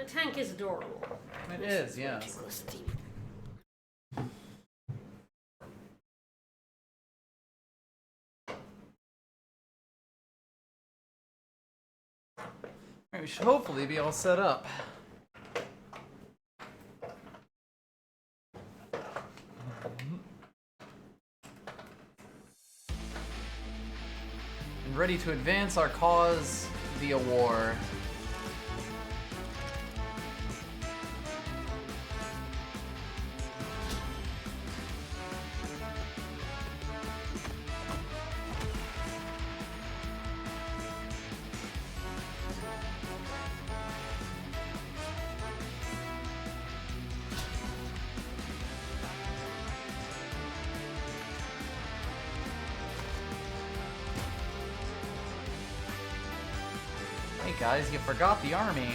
The tank is adorable. It is, yes. Alright, we should hopefully be all set up. And ready to advance our cause via war. Hey guys, you forgot the army.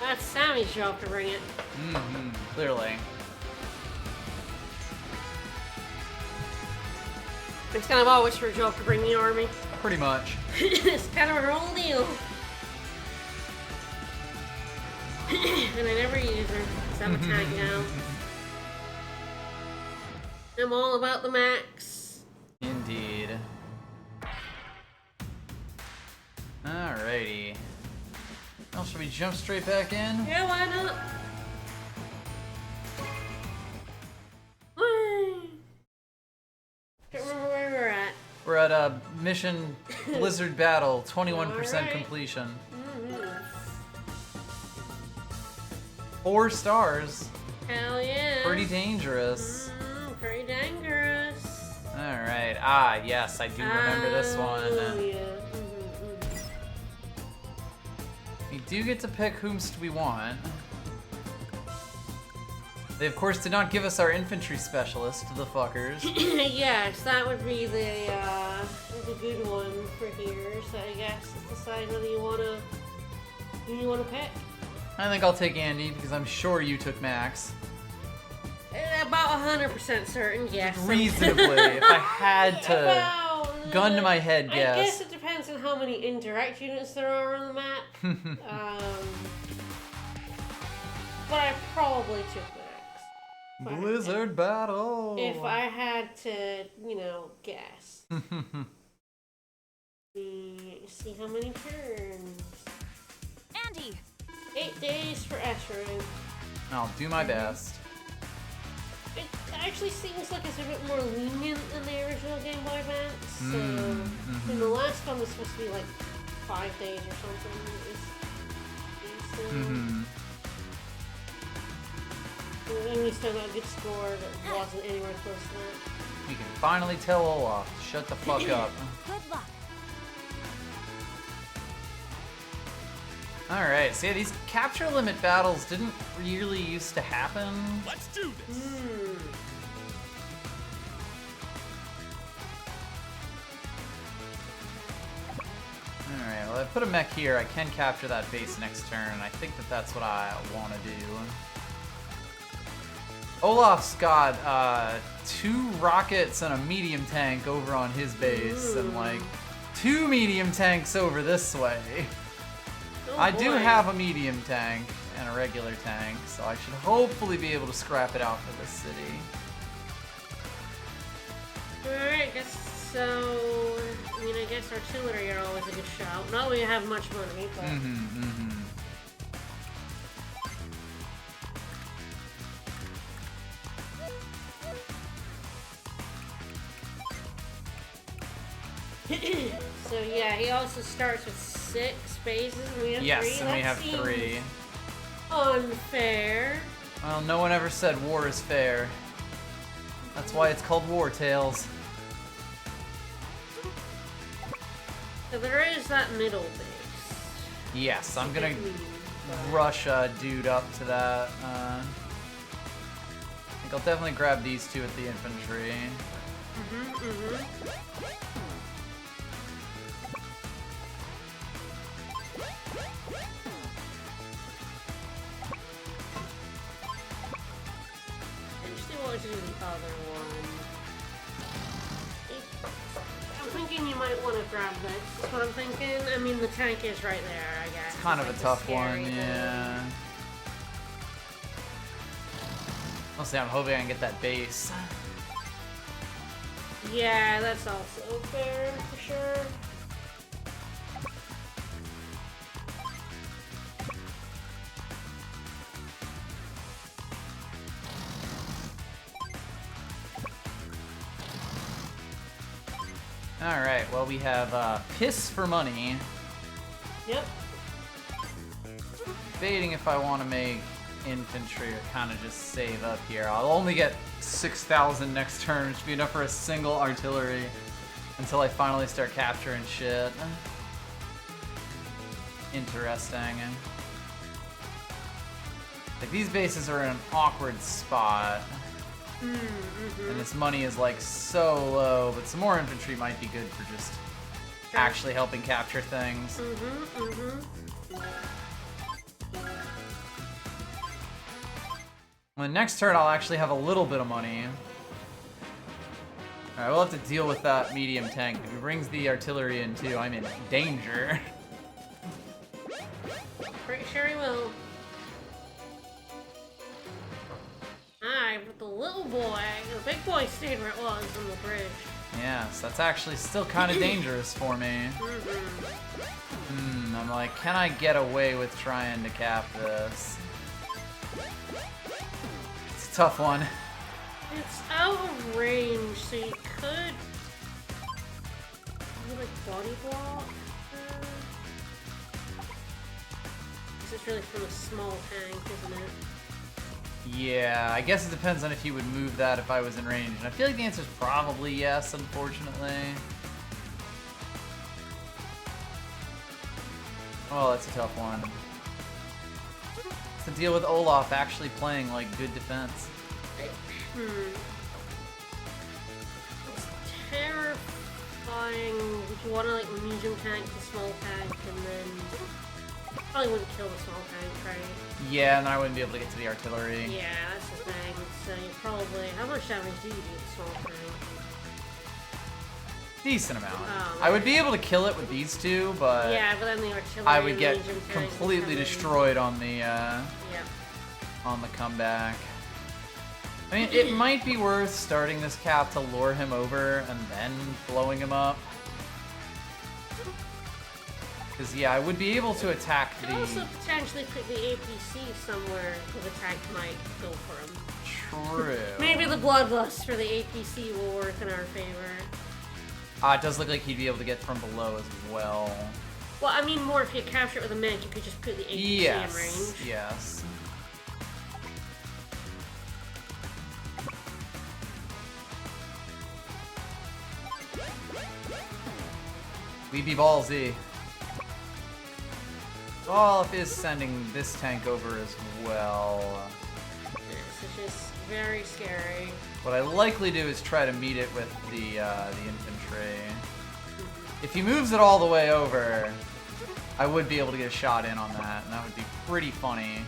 That's Sammy's job to bring it. Clearly. It's kind of always her job to bring the army. Pretty much. It's kind of her whole deal. And I never use her, because I'm a tank now. I'm all about the max. Indeed. Alrighty. Well, should we jump straight back in? Yeah, why not? Whee! Can't remember where we're at. We're at a mission Blizzard Battle, 21% Alright. completion. 4 4 stars. Hell yeah. Pretty dangerous. Pretty dangerous. Alright. Yes, I do remember this Oh, one. yeah. We do get to pick whomst we want. They, of course, did not give us our infantry specialist, the fuckers. Yes, that would be the good one for here. So I guess decide whether who you wanna pick. I think I'll take Andy, because I'm sure you took Max. About 100% certain, yes. Reasonably, if I had to gun to my head I guess guess. it depends on how many indirect units there are on the map. But I probably took Max. Blizzard Battle! If I had to, guess. See how many turns. Andy! 8 days for S-Ring. I'll do my best. It actually seems like it's a bit more lenient than the original Game Boy Advance. So, and the last one was supposed to be like 5 days or something. And we still got a good score that wasn't anywhere close to that. You can finally tell Olaf to shut the fuck up. Good luck. Alright, so yeah, these capture limit battles didn't really used to happen. Let's do this. Alright, well I put a mech here. I can capture that base next turn. I think that's what I want to do. Olaf's got 2 rockets and a medium tank over on his base, and like 2 medium tanks over this way. Oh, I do boy. have a medium tank and a regular tank, so I should hopefully be able to scrap it out for this city. Alright, I guess artillery are always a good shout. Not that we have much money, but... So yeah, he also starts with 6 bases, and we have 3. Yes, and we That have seems 3. unfair. Well, no one ever said war is fair. That's why it's called War Tales. So there is that middle base. Yes, I'm gonna But- rush a dude up to that. I think I'll definitely grab these 2 at the infantry. Interesting what to do the other one. thinking you might want to grab this. That's what I'm thinking. I mean, the tank is right there, I guess. It's kind of like a tough scary one, thing. yeah. Mostly I'm hoping I can get that base. Yeah, that's also fair, for sure. Alright, well we have Piss for money. Yep. Debating if I want to make infantry or kind of just save up here. I'll only get 6,000 next turn, which should be enough for a single artillery until I finally start capturing shit. Interesting. Like, these bases are in an awkward spot. And this money is like so low, but some more infantry might be good for just actually helping capture things. On the next turn, I'll actually have a little bit of money. Alright, we'll have to deal with that medium tank. If he brings the artillery in too, I'm in danger. Pretty sure he will. Alright, but the little boy, the big boy stayed where it was on the bridge. Yes, that's actually still kind of dangerous for me. I'm like, can I get away with trying to cap this? It's a tough one. It's out of range, so you could... like body block? This is really from a small tank, isn't it? Yeah, I guess it depends on if he would move that if I was in range. And I feel like the answer is probably yes, unfortunately. Oh, that's a tough one. It's the deal with Olaf actually playing, like, good defense. It's terrifying. Would you want to, like, medium tank the small tank and then... Probably wouldn't kill the small tank, right? Yeah, and I wouldn't be able to get to the artillery. Yeah, that's the thing. So you probably... How much damage do you do to the small tank? Decent amount. Oh, I would be able to kill it with these two, but yeah, but then the artillery I would and get medium tank completely come in. destroyed on the Yep. on the comeback. I mean, it might be worth starting this cap to lure him over and then blowing him up. Because, yeah, I would be able to attack You the... could also potentially put the APC somewhere where the tank might go for him. True. Maybe the bloodlust for the APC will work in our favor. It does look like he'd be able to get from below as well. Well, I mean more if you capture it with a mech, you could just put the APC in range. Yes. We be ballsy. Olaf is sending this tank over as well. Yes, it's just very scary. What I likely do is try to meet it with the infantry. If he moves it all the way over, I would be able to get a shot in on that, and that would be pretty funny.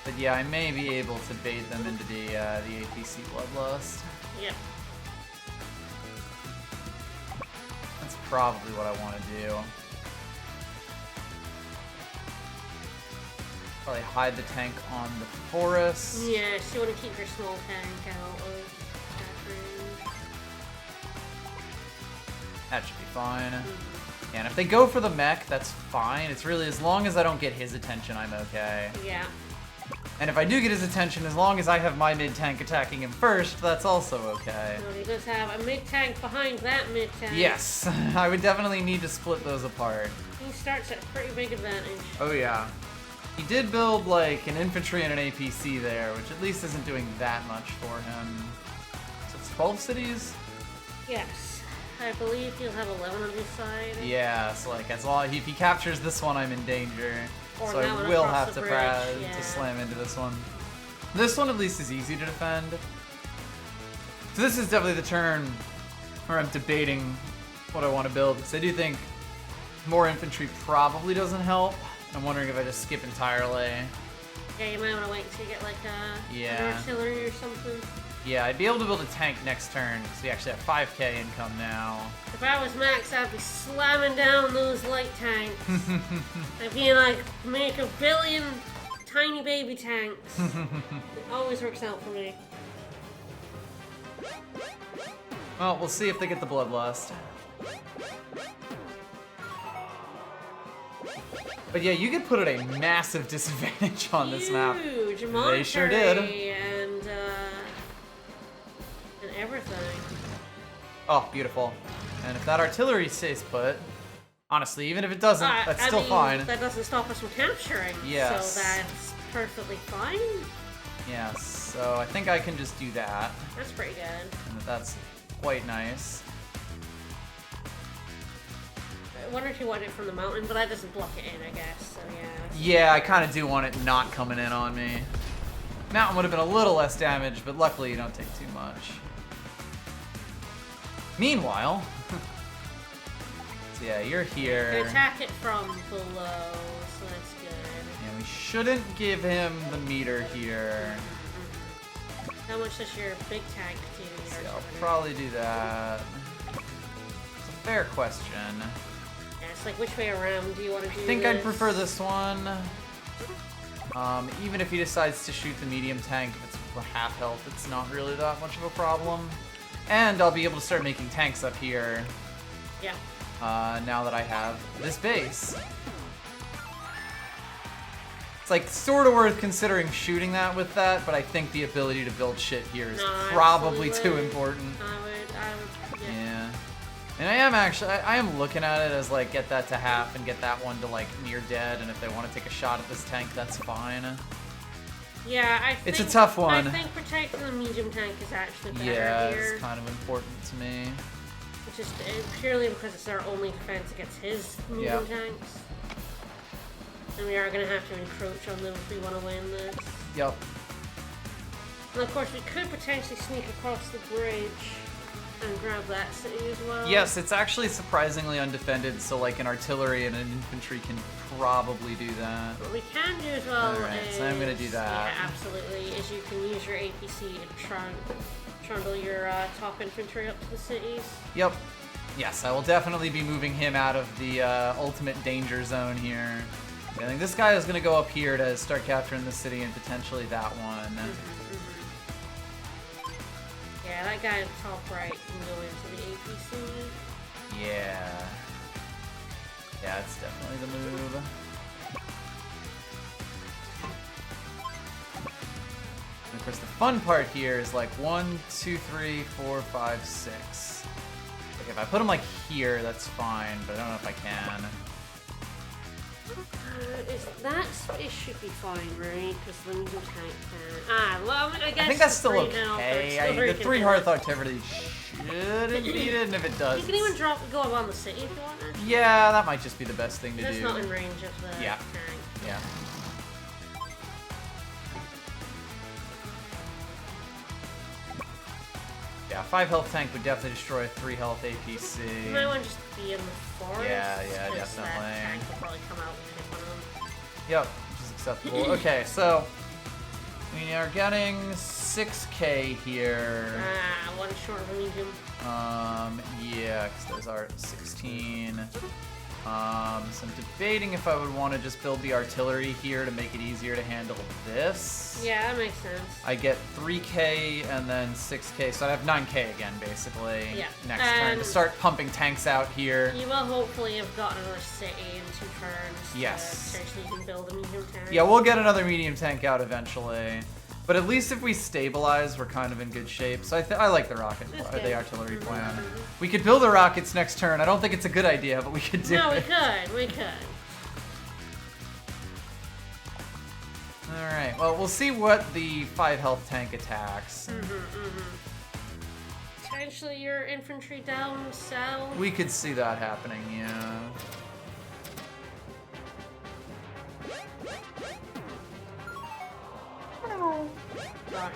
But yeah, I may be able to bait them into the APC Bloodlust. Yep. That's probably what I want to do. Probably hide the tank on the forest. Yeah, so you want to keep your small tank out of attack range. That should be fine. And if they go for the mech, that's fine. It's really, as long as I don't get his attention, I'm okay. Yeah. And if I do get his attention, as long as I have my mid-tank attacking him first, that's also okay. So he does have a mid-tank behind that mid-tank. Yes, I would definitely need to split those apart. He starts at a pretty big advantage. Oh yeah. He did build, like, an infantry and an APC there, which at least isn't doing that much for him. So it's 12 cities? Yes. I believe he'll have 11 on his side. Yeah, so like, as long if he captures this one, I'm in danger. Or So that I one will across have the to, bridge, yeah. to slam into this one. This one at least is easy to defend. So this is definitely the turn where I'm debating what I want to build, because I do think more infantry probably doesn't help. I'm wondering if I just skip entirely. Yeah, you might want to wait till you get like an Yeah. artillery or something. Yeah, I'd be able to build a tank next turn, because we actually have 5k income now. If I was Max, I'd be slamming down those light tanks. I'd be like, make a billion tiny baby tanks. It always works out for me. Well, we'll see if they get the Bloodlust. But yeah, you could put at a massive disadvantage on this map. Huge. They sure did. And everything. Oh, beautiful. And if that artillery stays put, honestly, even if it doesn't, that's I still mean, fine. That doesn't stop us from capturing. Yes. So that's perfectly fine. Yes, so I think I can just do that. That's pretty good. And that's quite nice. I wonder if you want it from the mountain, but that doesn't block it in, I guess. So yeah. Yeah, I kind of do want it not coming in on me. Mountain would have been a little less damage, but luckily you don't take too much. Meanwhile, so yeah, you're You here. can attack it from below, so that's good. And we shouldn't give him the meter here. How much does your big tank do? So I'll probably do that. It's a fair question. Yeah, it's like which way around do you want to do I think this? I'd prefer this one. Even if he decides to shoot the medium tank, if it's half health, it's not really that much of a problem. And I'll be able to start making tanks up here. Yeah. Now that I have this base. It's like sort of worth considering shooting that with that, but I think the ability to build shit here is probably too important. I would, Yeah. And I am looking at it as like get that to half and get that one to like near dead, and if they want to take a shot at this tank, that's fine. Yeah, I think... It's a tough one. I think protecting the medium tank is actually better Yeah, here. it's kind of important to me. Just purely because it's our only defense against his medium tanks. And we are going to have to encroach on them if we want to win this. Yep. And of course, we could potentially sneak across the bridge and grab that city as well. Yes, it's actually surprisingly undefended, so like an artillery and an infantry can probably do that. What we can do as well Alright, so I'm gonna do that. Yeah, absolutely, is you can use your APC to trundle your top infantry up to the cities. Yep. Yes, I will definitely be moving him out of the ultimate danger zone here. I think this guy is going to go up here to start capturing the city and potentially that one. Yeah, that guy at the top right can go into the APC. Yeah. Yeah, it's definitely the move. And of course, the fun part here is like 1, 2, 3, 4, 5, 6. Like if I put him like here, that's fine, but I don't know if I can. It should be fine, right? Because the medium tank can. Well, I guess I think that's the still 3 okay. health, The 3 hearth artillery shouldn't beat it, and if it does, you can even go up on the city if you want to. yeah, that might just be the best thing to That's do. not in range of the tank. Yeah. Yeah, 5 health tank would definitely destroy a 3 health APC. You might want to just be in the forest. Yeah, 'cause definitely. That tank will probably come out and hit one of them. Yep, which is acceptable. Okay, so we are getting 6k here. One short of a medium. Yeah, because those are 16. So I'm debating if I would want to just build the artillery here to make it easier to handle this. Yeah, that makes sense. I get 3k and then 6k, so I'd have 9k again, basically, next turn to start pumping tanks out here. You will hopefully have gotten another city in 2 turns. Yes. Potentially you can build a medium tank. Yeah, we'll get another medium tank out eventually. But at least if we stabilize, we're kind of in good shape. So I like the the artillery plan. We could build the rockets next turn. I don't think it's a good idea, but we could do it. No, we could. Alright, well, we'll see what the 5 health tank attacks. Potentially your infantry down south. We could see that happening, yeah. Gosh.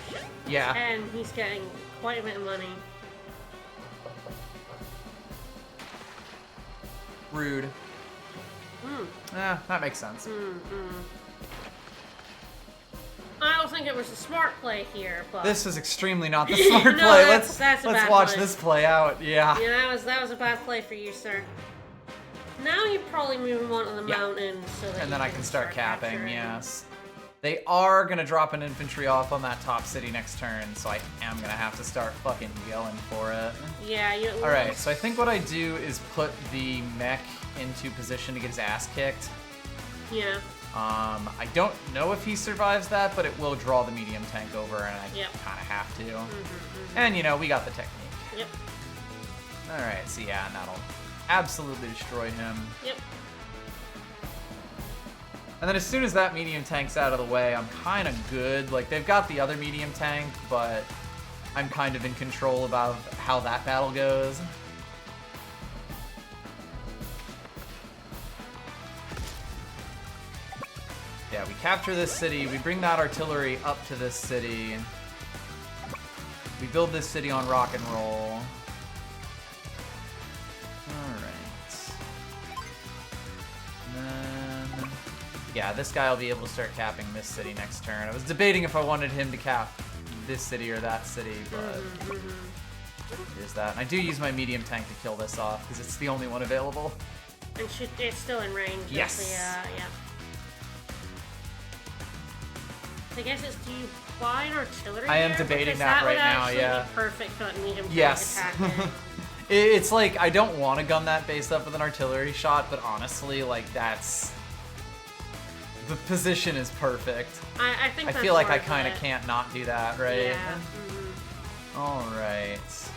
Yeah. And he's getting quite a bit of money. Rude. That makes sense. I don't think it was a smart play here, but This was extremely not the smart No, play. that's a Let's bad watch play. this play out. Yeah. yeah, that was a bad play for you, sir. Now you probably move him onto the Yeah. mountain so that And then you I can start capping, capturing. yes. They are gonna drop an infantry off on that top city next turn, so I am gonna have to start fucking going for it. Yeah, you. Alright, so I think what I do is put the mech into position to get his ass kicked. Yeah. I don't know if he survives that, but it will draw the medium tank over, and I Yep. kind of have to. Mm-hmm. And, you know, we got the technique. Yep. Alright, so yeah, and that'll absolutely destroy him. Yep. And then as soon as that medium tank's out of the way, I'm kind of good. Like, they've got the other medium tank, but I'm kind of in control about how that battle goes. Yeah, we capture this city, we bring that artillery up to this city. We build this city on rock and roll. Alright. And then... yeah, this guy will be able to start capping this city next turn. I was debating if I wanted him to cap this city or that city, but... there's that. And I do use my medium tank to kill this off, because it's the only one available. And it's still in range. Yes. Of the, yeah. I guess it's, do you buy an artillery? I am there? debating Because that right would now, actually yeah. Be perfect for that medium tank Yes. attacking. It's like, I don't want to gun that base up with an artillery shot, but honestly, like, that's... the position is perfect. I think I that's feel like I worth kind of it. can't not do that, right? Yeah. Alright.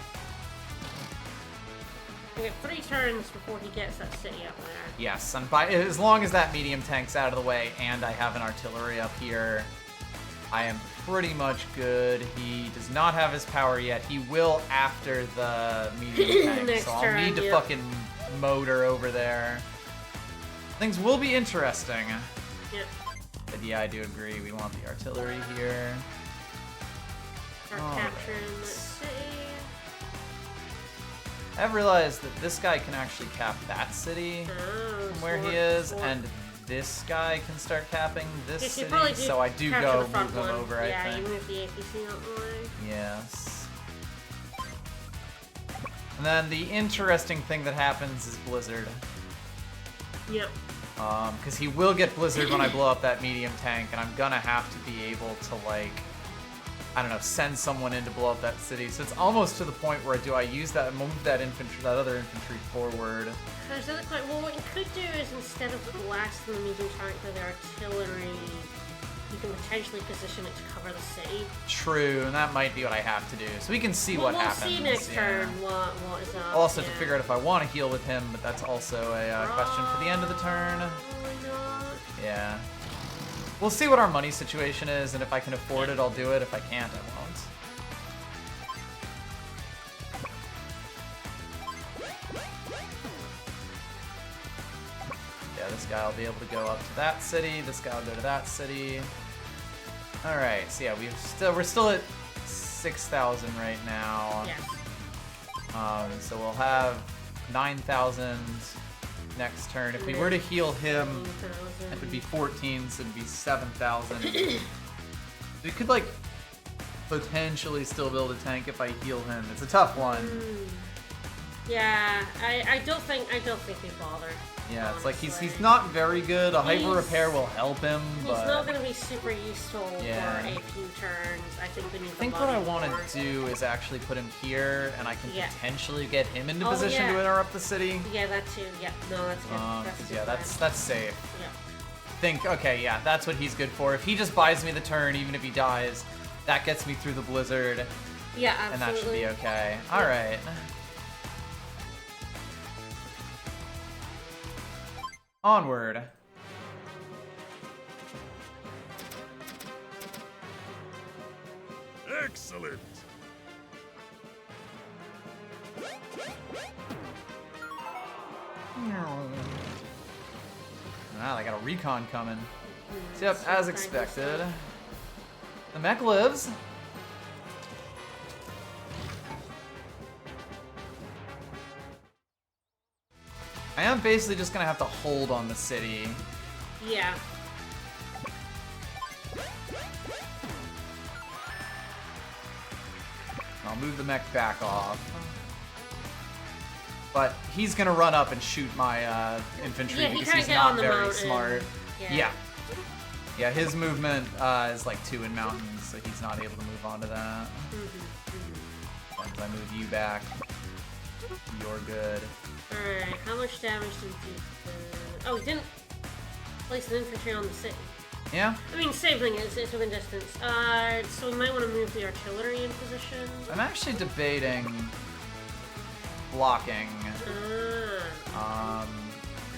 We have 3 turns before he gets that city up there. Yes, and as long as that medium tank's out of the way and I have an artillery up here, I am pretty much good. He does not have his power yet. He will after the medium tank, Next so I'll turn, need to yep. fucking motor over there. Things will be interesting. Yep. But yeah, I do agree. We want the artillery here. Start capturing the city. I've realized that this guy can actually cap that city Oh, from where he smart, is, smart. and this guy can start capping this Yes, you city, probably so I do capture go the front move him one. over, I Yeah, think. you move the APC out the way. Yes. And then the interesting thing that happens is Blizzard. Yep. Because he will get Blizzard when I blow up that medium tank, and I'm gonna have to be able to, like, I don't know, send someone in to blow up that city. So it's almost to the point where do I use that, move that infantry, that other infantry forward? There's other point. Well, what you could do is instead of blasting the medium tank with artillery, you can potentially position it to cover the city. True, and that might be what I have to do. So we can see what happens. We'll see next yeah. turn what is up. I'll also have yeah. to figure out if I want to heal with him, but that's also a question for the end of the turn. Probably not. Yeah. We'll see what our money situation is, and if I can afford it, I'll do it. If I can't, I won't. Yeah, this guy will be able to go up to that city. This guy will go to that city. All right. So yeah, we're still at 6,000 right now. Yes. So we'll have 9,000 next turn. If we were to heal him, 15,000. it would be 14, so it'd be 7,000. We could, like, potentially still build a tank if I heal him. It's a tough one. Yeah, I don't think we bother. Yeah, it's like he's honestly. not very good. A hyper He's- repair will help him, He's but not going to be super useful Yeah. for a few turns. I think we need I think what I want to do is actually put him here, and I can Yeah. potentially get him into Oh, position yeah. to interrupt the city. Yeah, that too. Yeah, no, that's good. That's a 'Cause good yeah, plan. that's safe. Yeah. Okay, yeah, that's what he's good for. If he just buys me the turn, even if he dies, that gets me through the blizzard, Yeah, and absolutely. that should be okay. All right. Onward. Excellent. Ah, I got a recon coming. So, yep, as expected. The mech lives. I am basically just gonna have to hold on the city. Yeah. move the mech back off. But he's gonna run up and shoot my infantry Yeah, he because can't he's get not on the very mountain. smart. Yeah. Yeah, his movement is like 2 in mountains, so he's not able to move onto that. As long as I move you back, you're good. Alright, how much damage did we do? Oh, we didn't place an infantry on the city. Yeah? I mean, same thing, it's within distance. So we might want to move the artillery in position. I'm actually debating blocking, Ah.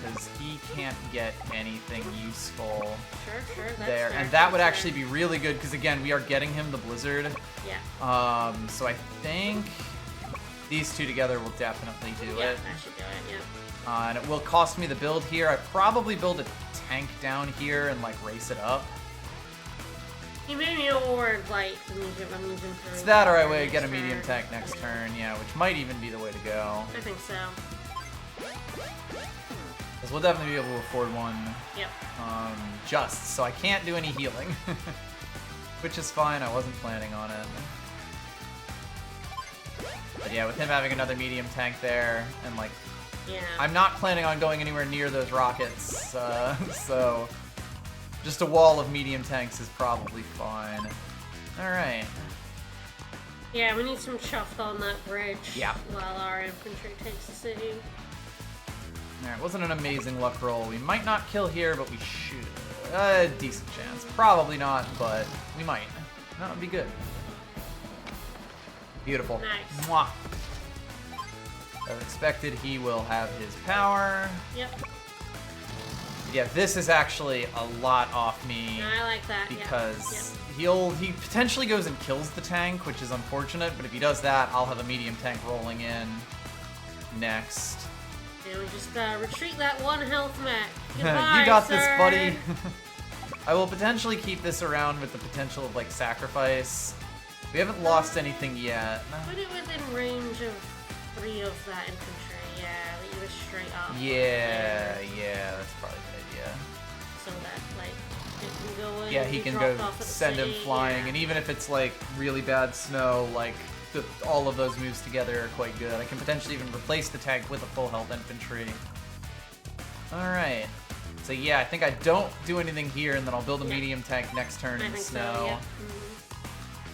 because he can't get anything useful Sure, that's there. fair, And that would that's actually be really good, because again, we are getting him the blizzard. Yeah. So I think these two together will definitely do Yeah, it. that should do it, yeah. And it will cost me the build here. I probably build a tank down here and like race it up. You made me award, like, the medium tank. It's that or I would next get a medium turn. tank next turn, yeah, which might even be the way to go. I think so. Because we'll definitely be able to afford one Yep. just, so I can't do any healing. Which is fine, I wasn't planning on it. But yeah, with him having another medium tank there, and like, Yeah. I'm not planning on going anywhere near those rockets, so just a wall of medium tanks is probably fine. Alright. Yeah, we need some chuff on that bridge. Yeah. While our infantry takes the city. Alright, wasn't an amazing luck roll. We might not kill here, but we should. A decent chance. Probably not, but we might. That would be good. Beautiful. Nice. Mwah. As expected, he will have his power. Yep. Yeah, this is actually a lot off me I like that. because Yep. he potentially goes and kills the tank, which is unfortunate, but if he does that, I'll have a medium tank rolling in next. And we just retreat that one health mech. You Goodbye, got sir. this, buddy. I will potentially keep this around with the potential of like sacrifice. We haven't lost anything yet. Put it within range of 3 of that infantry. Yeah, that you was straight up. Yeah, that's probably a good idea. So that like it can go in. Yeah, he be can dropped go off at the send him city, flying, yeah. and even if it's like really bad snow, like all of those moves together are quite good. I can potentially even replace the tank with a full health infantry. Alright. So yeah, I think I don't do anything here, and then I'll build a medium tank next turn I in the think snow. so. Yeah.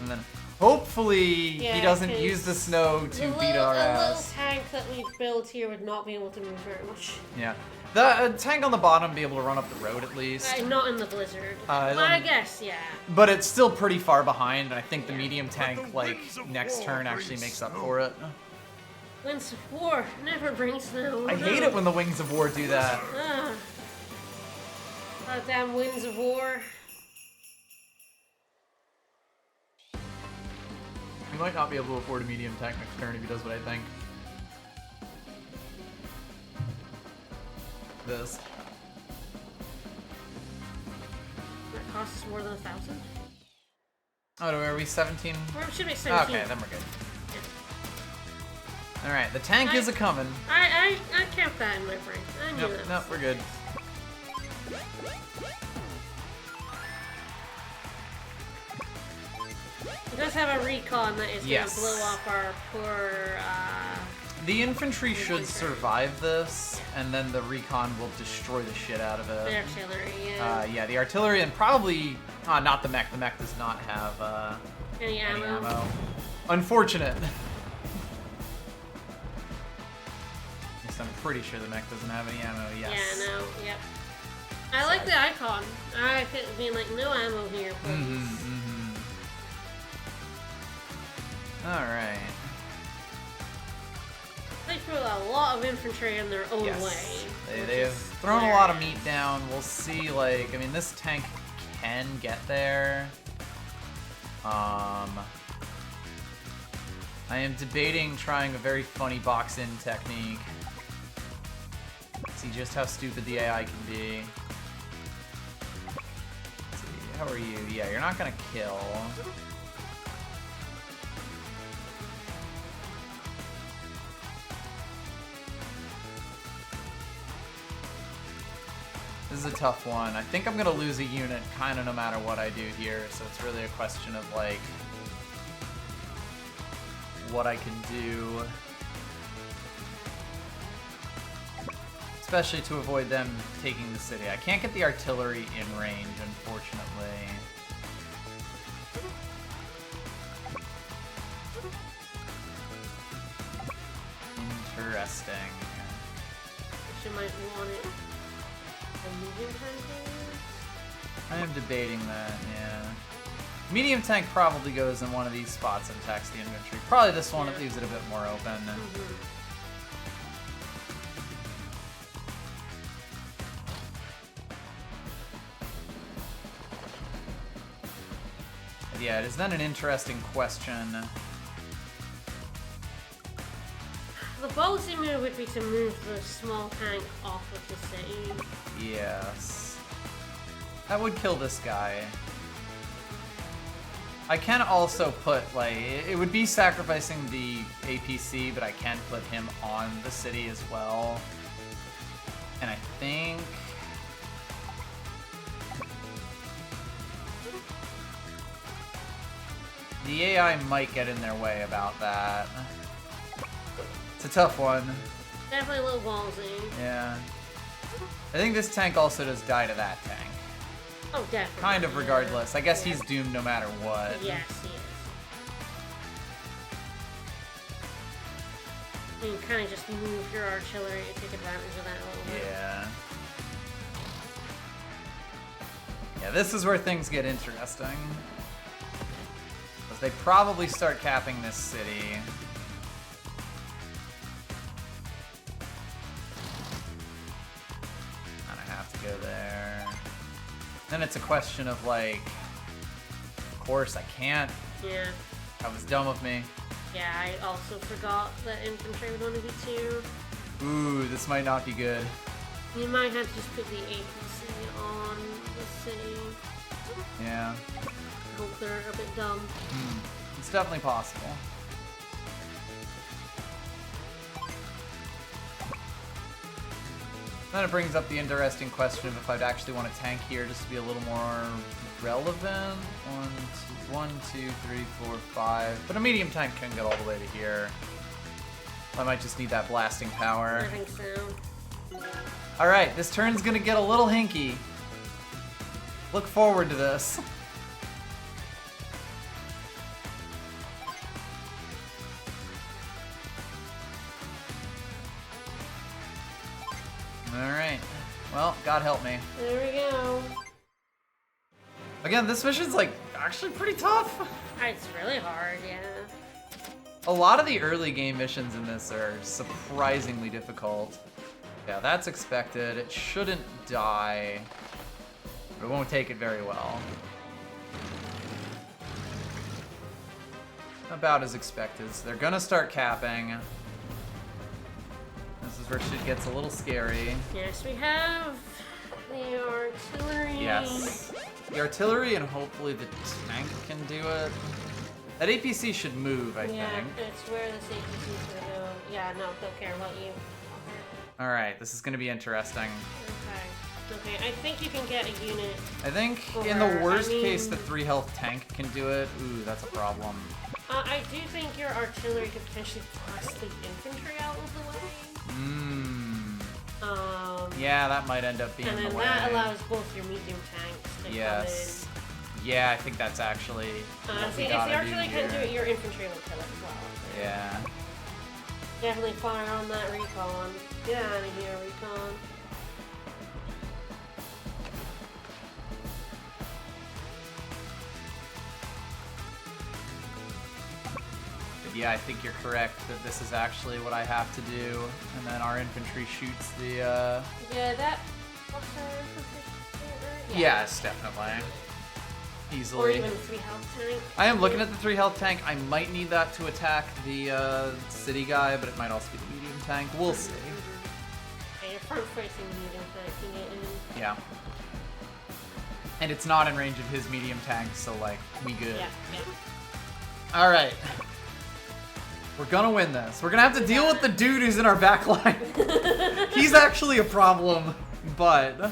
And then hopefully Yeah, he doesn't 'cause use the snow to beat our The little ass. tank that we built here would not be able to move very much. Yeah. The tank on the bottom be able to run up the road at least. Not in the blizzard. I Well, I don't- guess, yeah. But it's still pretty far behind, and I think the medium tank, like, next turn actually makes up for it. Winds of War never brings snow. I hate it when the Wings of War do that. Goddamn Winds of War. He might not be able to afford a medium tank next turn if he does what I think. This. That costs more than 1,000. Oh, are we 17? Or should we 17? Okay, then we're good. Alright, the tank is a-coming. I kept that in my brain. I knew that. Nope, we're good. It does have a recon that is Yes. going to blow up our poor, The infantry should survive this, and then the recon will destroy the shit out of it. the artillery, yeah. Yeah, the artillery and probably not the mech. The mech does not have Any any ammo. ammo. Unfortunate. Yes, I'm pretty sure the mech doesn't have any ammo. Yes. Yeah, no, yep. I like the icon. I like it being like, no ammo here, please. All right. They threw a lot of infantry in their own Yes. way. They have thrown a lot of meat down. We'll see, like, I mean, this tank can get there. I am debating trying a very funny box-in technique. See just how stupid the AI can be. Let's see, how are you? Yeah, you're not gonna kill. This is a tough one. I think I'm gonna lose a unit kind of no matter what I do here, so it's really a question of like what I can do. Especially to avoid them taking the city. I can't get the artillery in range, unfortunately. Interesting. She might want it. A medium tank maybe? I am debating that, yeah. Medium tank probably goes in one of these spots and attacks the infantry. Probably this one, it leaves it a bit more open. Yeah, it is then an interesting question. The ballsy move would be to move the small tank off of the city. Yes. That would kill this guy. I can also put, like, it would be sacrificing the APC, but I can put him on the city as well. And I think... the AI might get in their way about that. It's a tough one. Definitely a little ballsy. Yeah. I think this tank also does die to that tank. Oh, definitely. Kind of regardless. I guess he's doomed no matter what. Yes, he is. You kind of just move your artillery to take advantage of that a little bit. Yeah. Yeah, this is where things get interesting. Because they probably start capping this city. And I have to go there. Then it's a question of, like, of course I can't. Yeah. That was dumb of me. Yeah, I also forgot that infantry would only be 2. Ooh, this might not be good. You might have to just put the APC on the city. Yeah. I hope they're a bit dumb. It's definitely possible. Then it brings up the interesting question of if I'd actually want a tank here just to be a little more relevant. 1, 2, 3, 4, 5. But a medium tank can get all the way to here. I might just need that blasting power. I think so. Alright, this turn's gonna get a little hinky. Look forward to this. Alright. Well, God help me. There we go. Again, this mission's, like, actually pretty tough. It's really hard, yeah. A lot of the early game missions in this are surprisingly difficult. Yeah, that's expected. It shouldn't die. But it won't take it very well. About as expected. So they're gonna start capping. This is where shit gets a little scary. Yes, we have the artillery. Yes. The artillery and hopefully the tank can do it. That APC should move, I Yeah, think. it's where this APC is gonna go. Yeah, no, don't care about you. Alright, this is gonna be interesting. Okay, I think you can get a unit. I think Or, in the worst I mean- case, the 3 health tank can do it. Ooh, that's a problem. I do think your artillery could potentially blast the infantry out of the way. Yeah, that might end up being And then the way. that allows both your medium tanks to Yes. Yeah, I think that's actually come in. what See, we if gotta the do artillery can do here. it, your infantry will kill it as well. Yeah. Definitely fire on that recon. Get out of here, recon. But yeah, I think you're correct that this is actually what I have to do. And then our infantry shoots the, Yeah, that. What's our infantry? Right? Yes, definitely. Easily. Or even 3 health tank. I am looking at the 3 health tank. I might need that to attack the city guy, but it might also be the medium tank. We'll see. And your front facing medium tank can get in. Yeah. And it's not in range of his medium tank, so like, we good. Yeah, yeah. Alright. We're gonna win this. We're gonna have to deal with the dude who's in our back line. He's actually a problem, but...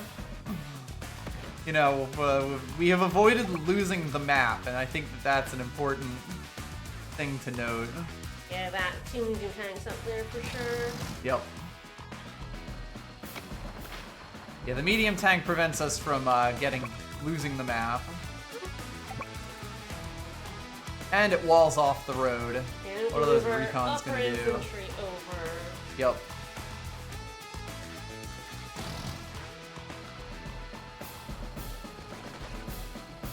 You know, we have avoided losing the map, and I think that that's an important thing to note. Yeah, that 2 medium tanks up there for sure. Yep. Yeah, the medium tank prevents us from losing the map. And it walls off the road. And What are those move our recons upper gonna do? infantry over. Yep.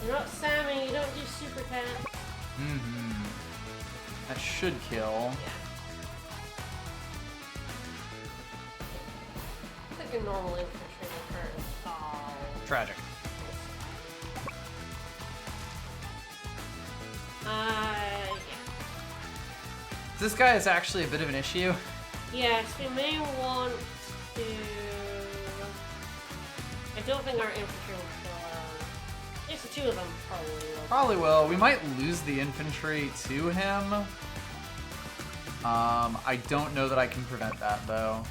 You're not Sammy, you don't do super cats. Mm-hmm. That should kill. Yeah. It's like a normal infantry with her. Oh. Tragic. Yeah. This guy is actually a bit of an issue. Yes, we may want to... I don't think our infantry will kill, at least the 2 of them probably will. Probably will. We might lose the infantry to him. I don't know that I can prevent that, though.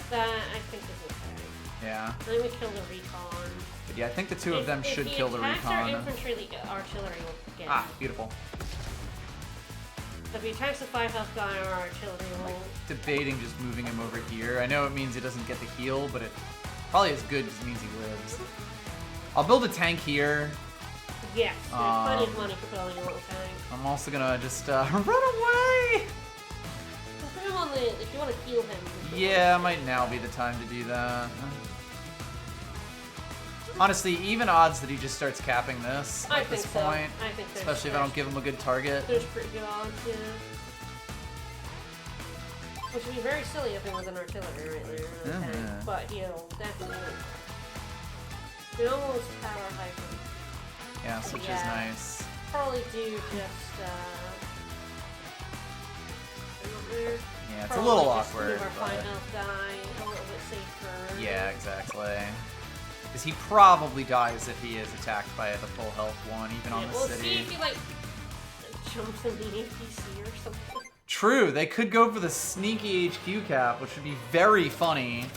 That, I think, is okay. Yeah. Then we kill the recon. But yeah, I think the 2 of them should kill the If our recon. infantry, the artillery will get Ah, him. beautiful. So if he attacks the 5 health guy, our artillery will... Debating just moving him over here. I know it means he doesn't get the heal, but it probably is good because it means he lives. I'll build a tank here. Yes, there's plenty of money for building a little tank. I'm also gonna just run away! Put him on the... If you want to heal him... you can Yeah, might now be the time to do that. Honestly, even odds that he just starts capping this I at this think so. point. I think there's- Especially if I don't give him a good target. There's pretty good odds, yeah. Which would be very silly if it was an artillery right there in the tank, but he'll definitely... We almost have our hyper. Yeah, which is Yeah. nice. Probably do just, Yeah, it's a probably little just awkward. Move our but- 5 health guy a little bit safer. Yeah, exactly. Because he probably dies if he is attacked by the full health one, even on the We'll city. see if he, like, jumps in the APC or something. True, they could go for the sneaky HQ cap, which would be very funny.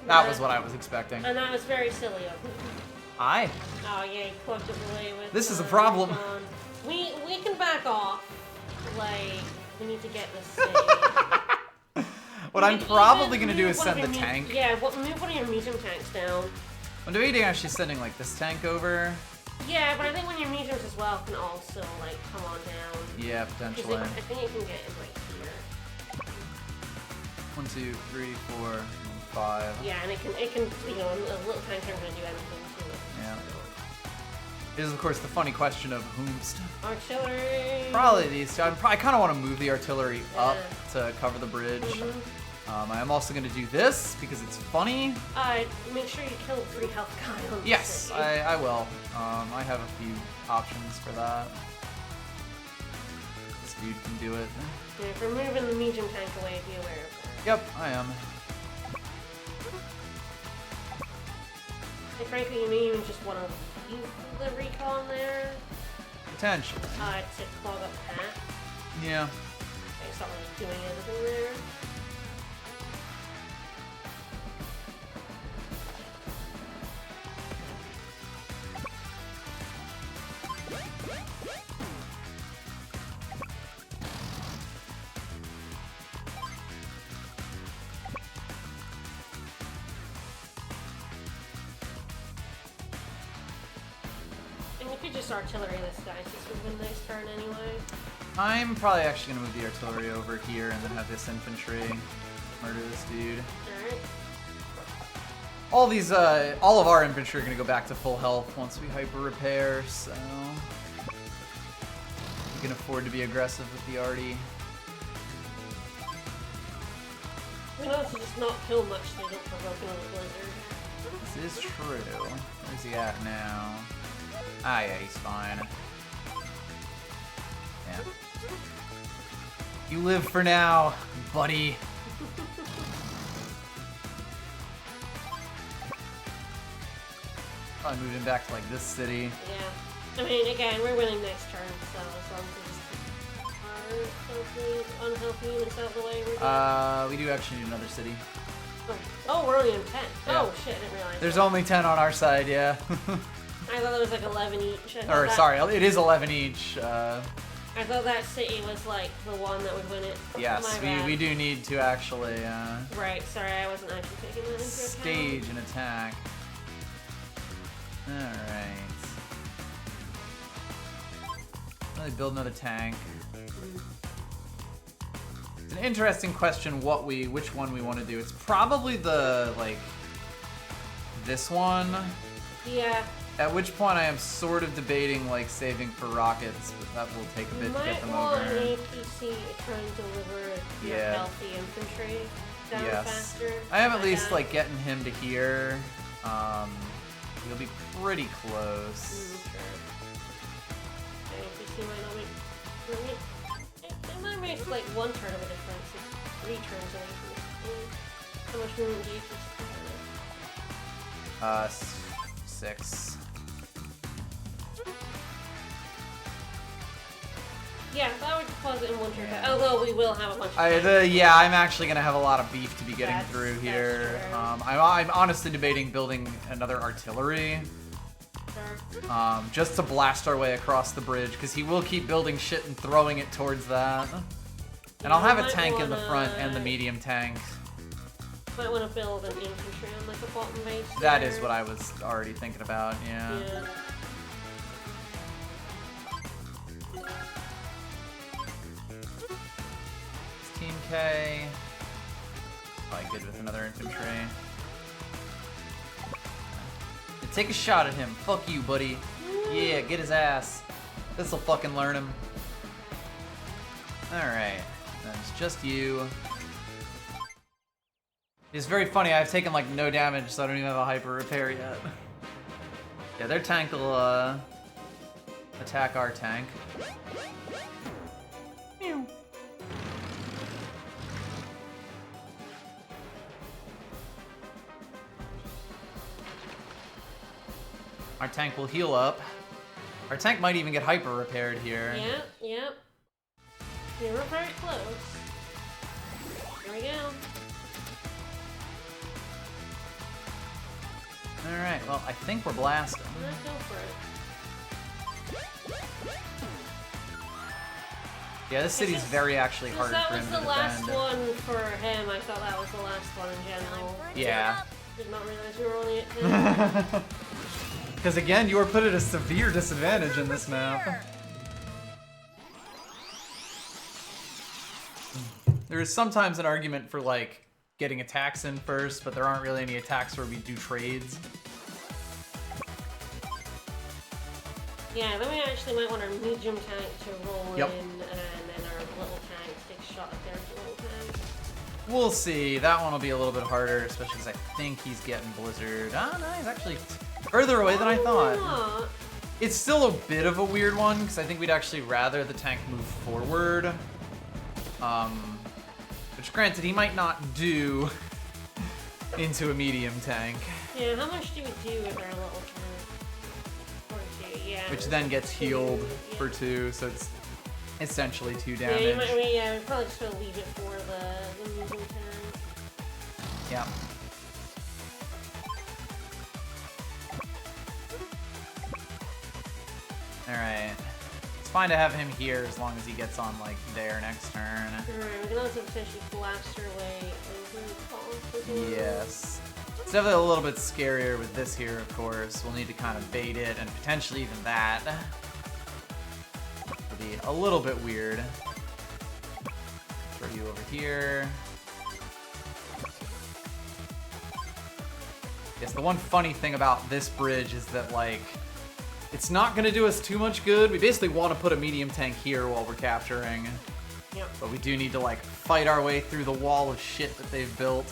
That was what I was expecting. And that was very silly of him. Aye. Oh yeah, he plugged us away with. This is a problem. recon. We can back off. Like we need to get this city. What I'm can probably even gonna do move is one of send the your tank. Yeah, move one of your medium tanks down. I'm debating actually sending like this tank over. Yeah, but I think when your mediums as well can also like come on down. Yeah, 'Cause potentially. I think it can get in right here. 1, 2, 3, 4, 5. Yeah, and it can you know a little tank isn't gonna do anything to it. Yeah. It is of course the funny question of whomst. Artillery. Probably these two. I kind of want to move the artillery up Yeah. to cover the bridge. Mhm. I am also going to do this because it's funny. Make sure you kill the 3 health guy on the Yes, city. I will. I have a few options for that. This dude can do it. Yeah, if we're moving the medium tank away, be aware of that. Yep, I am. And frankly, you may even just want to leave the recon there Potentially. to clog up the path. Yeah. It's not really doing anything there. And we could just artillery this guy since we've been nice turn anyway. I'm probably actually going to move the artillery over here and then have this infantry murder this dude. Alright. All of our infantry are going to go back to full health once we hyper repair, so we can afford to be aggressive with the arty. We know to just not kill much so they don't provoke another blizzard. This is true. Where's he at now? Ah, yeah, he's fine. Yeah. You live for now, buddy. Probably moving back to like this city. Yeah. I mean, again, we're winning next turn, so as long as we just keep our unhealthy units out of the way, we're good. We do actually need another city. Oh, we're only in 10. Yeah. Oh, shit, I didn't realize There's that. only 10 on our side, yeah. I thought it was like 11 each. Or sorry, it is 11 each. I thought that city was like the one that would win it. Yes, we do need to actually right, sorry, I wasn't actually taking that into account. stage an attack. Alright. Really build another tank. It's an interesting question which one we want to do. It's probably the, like, this one. Yeah. At which point I am sort of debating, like, saving for rockets, but that will take a bit to get them over. Might want an APC trying to deliver healthy infantry down faster. I am at least, like, getting him to here. He'll be pretty close. Sure. APC might not make... It might make, like, one turn of a difference. It's 3 turns away from this. How much movement do you have? 6. Yeah, that would cause it in one turn. Although we will have a bunch of yeah, I'm actually going to have a lot of beef to be getting through here. True. I'm honestly debating building another artillery. Sure. Just to blast our way across the bridge, because he will keep building shit and throwing it towards that. And I'll have a tank in the front and the medium tank. Might want to build an infantry on like a bottom base. That is what I was already thinking about, yeah. 16K. Probably good with another infantry. Take a shot at him. Fuck you, buddy. Yeah, get his ass. This'll fucking learn him. Alright. That's just you. It's very funny, I've taken like no damage, so I don't even have a hyper repair yet. Yeah, their tank will attack our tank. Meow. Our tank will heal up. Our tank might even get hyper repaired here. Yep. You were very close. Here we go. Alright, well, I think we're blasting. Let's go for it. Yeah, this city's very actually hard for him to defend. That was the last one for him. I thought that was the last one in general. Yeah. Did not realize we were only at 10. Because again, you were put at a severe disadvantage in this map. There is sometimes an argument for like getting attacks in first, but there aren't really any attacks where we do trades. Yeah, then we actually might want our medium tank to roll Yep. in, and then our little tank take a shot at their little tank. We'll see. That one will be a little bit harder, especially because I think he's getting Blizzard. Ah, no, he's actually further away than I thought. Not. It's still a bit of a weird one, because I think we'd actually rather the tank move forward. Which granted, he might not do into a medium tank. Yeah, how much do we do with our little tank? 42, yeah. Which then gets healed for 2, so it's essentially 2 damage. Yeah, we're probably just gonna leave it for the medium tank. Yeah. Alright. It's fine to have him here as long as he gets on, like, there next turn. Alright, we can also potentially blast our way over the falls as well. Yes. It's definitely a little bit scarier with this here, of course. We'll need to kind of bait it, and potentially even that. It'll be a little bit weird. Throw you over here. Yes, the one funny thing about this bridge is that, like, it's not gonna do us too much good. We basically want to put a medium tank here while we're capturing. Yep. But we do need to, like, fight our way through the wall of shit that they've built.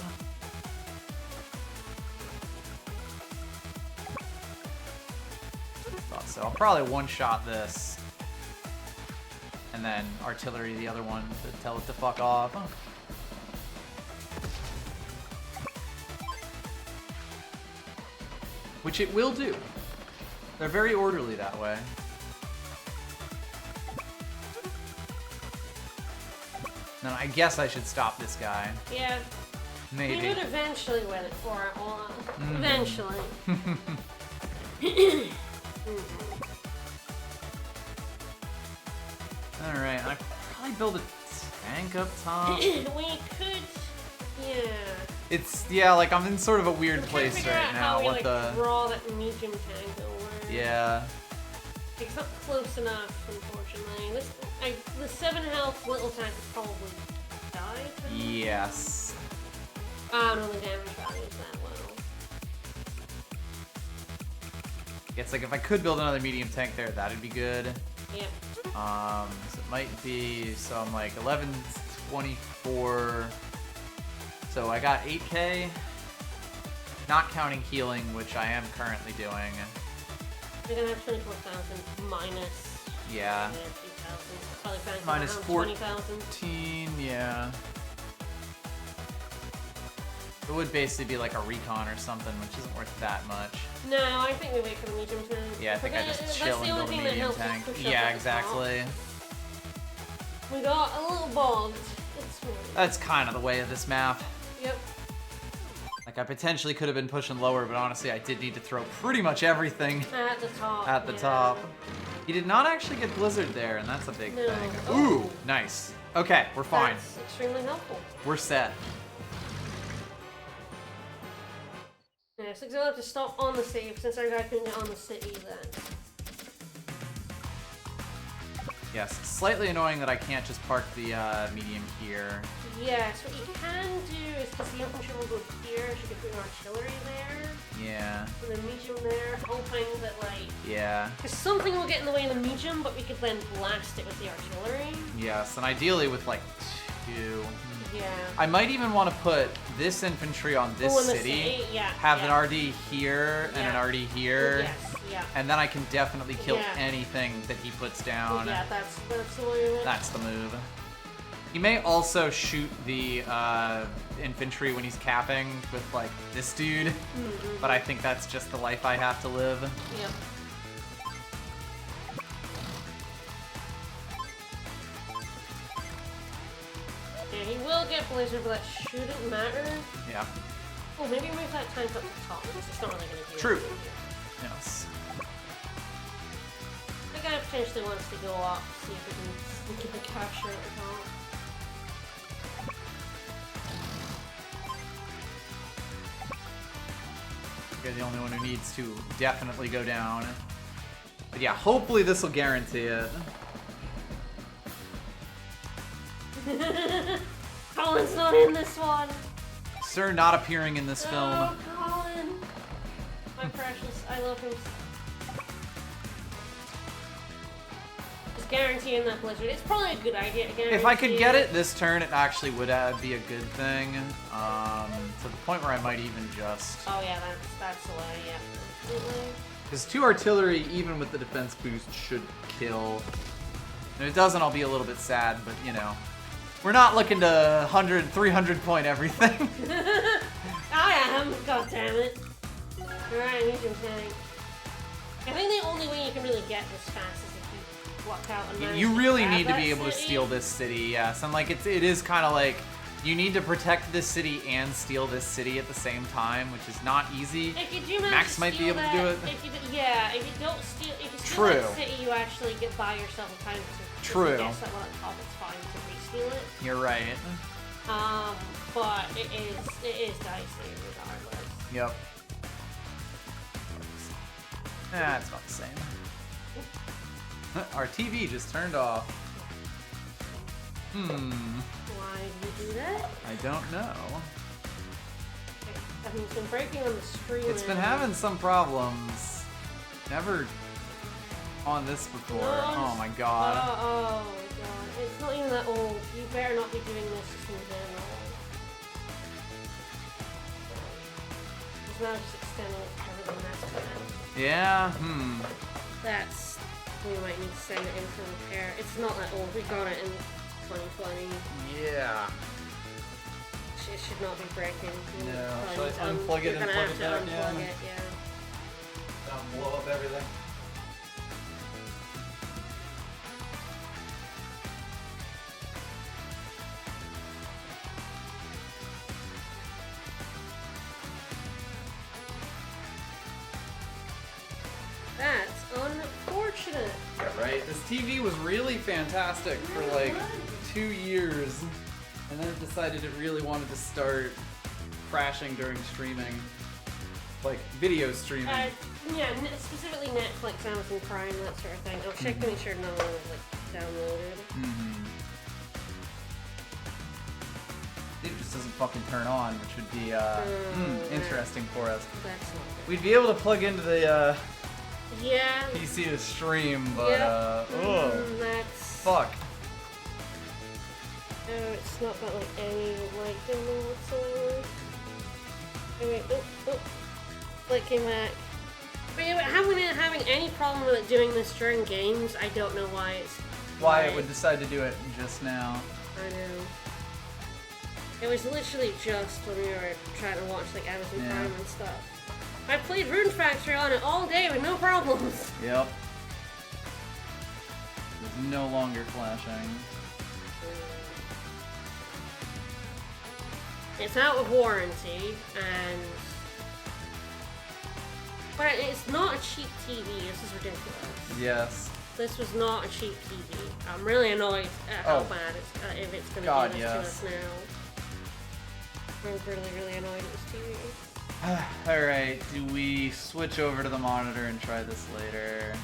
Thought so. I'll probably one-shot this. And then artillery the other one to tell it to fuck off. Which it will do. They're very orderly that way. Now, I guess I should stop this guy. Yeah. Maybe. We would eventually win it for it. Well, eventually. build a tank up top? We could, yeah. It's, yeah, like I'm in sort of a weird I'm trying to place figure right out now. how we, What like, the... draw that medium tank over. Yeah. It's not close enough, unfortunately. The 7 health little tank would probably die. Yes. I don't know the damage values that well. It's like if I could build another medium tank there, that'd be good. Yep. So it might be, so I'm like 1124. So I got 8k, not counting healing, which I am currently doing. You're gonna have 24,000 minus. Yeah. 2,000. Probably bouncing Minus around 14, 20,000. yeah. It would basically be like a recon or something, which isn't worth that much. No, I think we wait for the medium tank. Yeah, I think I just chill and build a medium tank. Yeah, exactly. We got a little bogged. It's fine. That's kind of the way of this map. Yep. Like, I potentially could have been pushing lower, but honestly, I did need to throw pretty much everything At the top. at the top. He did not actually get Blizzard there, and that's a big No. thing. Oh. Ooh, nice. Okay, we're fine. That's extremely helpful. We're set. Yeah, so we'll have to stop on the save since our guy couldn't get on the city then. Yes, slightly annoying that I can't just park the medium here. Yes, what you can do is because the infantry will go here, so you can put your artillery there, Yeah, and the medium there, hoping that like... yeah. Because something will get in the way of the medium, but we could then blast it with the artillery. Yes, and ideally with like 2. Yeah. I might even want to put this infantry on this Oh, in the city, yeah. have yeah. an RD here and Yeah. an RD here, Yes, yeah. and then I can definitely kill Yeah. anything that he puts down. Yeah, that's the way. That's the move. He may also shoot the infantry when he's capping with like this dude, but I think that's just the life I have to live. Yep. Yeah, he will get Blizzard, but that shouldn't matter. Yeah. Oh, maybe move that tank up to the top, because it's not really going to do True. anything here. Yes. The guy potentially wants to go up, see if we can get the capture at the top. You're the only one who needs to definitely go down. But yeah, hopefully this will guarantee it. Colin's not in this one! Sir not appearing in this film. Oh, Colin! My precious, I love him. Just guaranteeing that Blizzard. It's probably a good idea to guarantee. If I could get it this turn, it actually would be a good thing. To the point where I might even just... Oh yeah, that's the way, yeah. Absolutely. Because 2 artillery, even with the defense boost, should kill. And if it doesn't, I'll be a little bit sad, but you know. We're not looking to 100, 300 point everything. I am, god damn it. Alright, medium tank. I think the only way you can really get this fast is if you block out and manage You really to grab need to that be able to city. steal this city, yes. And like it is kind of like you need to protect this city and steal this city at the same time, which is not easy. If you do manage Max to might be steal able to that, do it. If you don't steal, if you steal True. that city, you actually get by yourself a time to True. guess that one at the top. It's fine to re-steal it. You're right. But it is dicey regardless. Yep. It's about the same. Our TV just turned off. Why did you do that? I don't know. I mean, it's been breaking on the screen. It's been having some problems. Never on this before. Oh my god. Oh god. It's not even that old. You better not be doing this just in general. It's now just extending it to cover the mess now. Yeah, That's... We might need to send it in for repair. It's not that old. We got it in 2020. Yeah. It should not be breaking. You No. probably Should I need to unplug it you're and gonna plug have it to back unplug in? it, yeah. Don't blow up everything. That's unfortunate. Yeah, right? This TV was really fantastic for like 2 years, and then it decided it really wanted to start crashing during streaming, like video streaming. Yeah, specifically Netflix, Amazon Prime, that sort of thing. I'll check to make sure none of them is like downloaded. It just doesn't fucking turn on, which would be interesting for us. That's not good. We'd be able to plug into the Yeah. PC to stream, but Yep. fuck. Oh, it's not got like any light in there whatsoever. Oh, wait, oh. Light came back. But yeah, having any problem with it doing this during games, I don't know why it's... Why it would decide to do it just now. I know. It was literally just when we were trying to watch like Amazon Prime and stuff. I played Rune Factory on it all day with no problems. Yep. It's no longer flashing. It's out of warranty, but it's not a cheap TV. This is ridiculous. Yes. This was not a cheap TV. I'm really annoyed at how bad it's if it's going to do this to us now. I'm really annoyed at this TV. Alright, do we switch over to the monitor and try this later?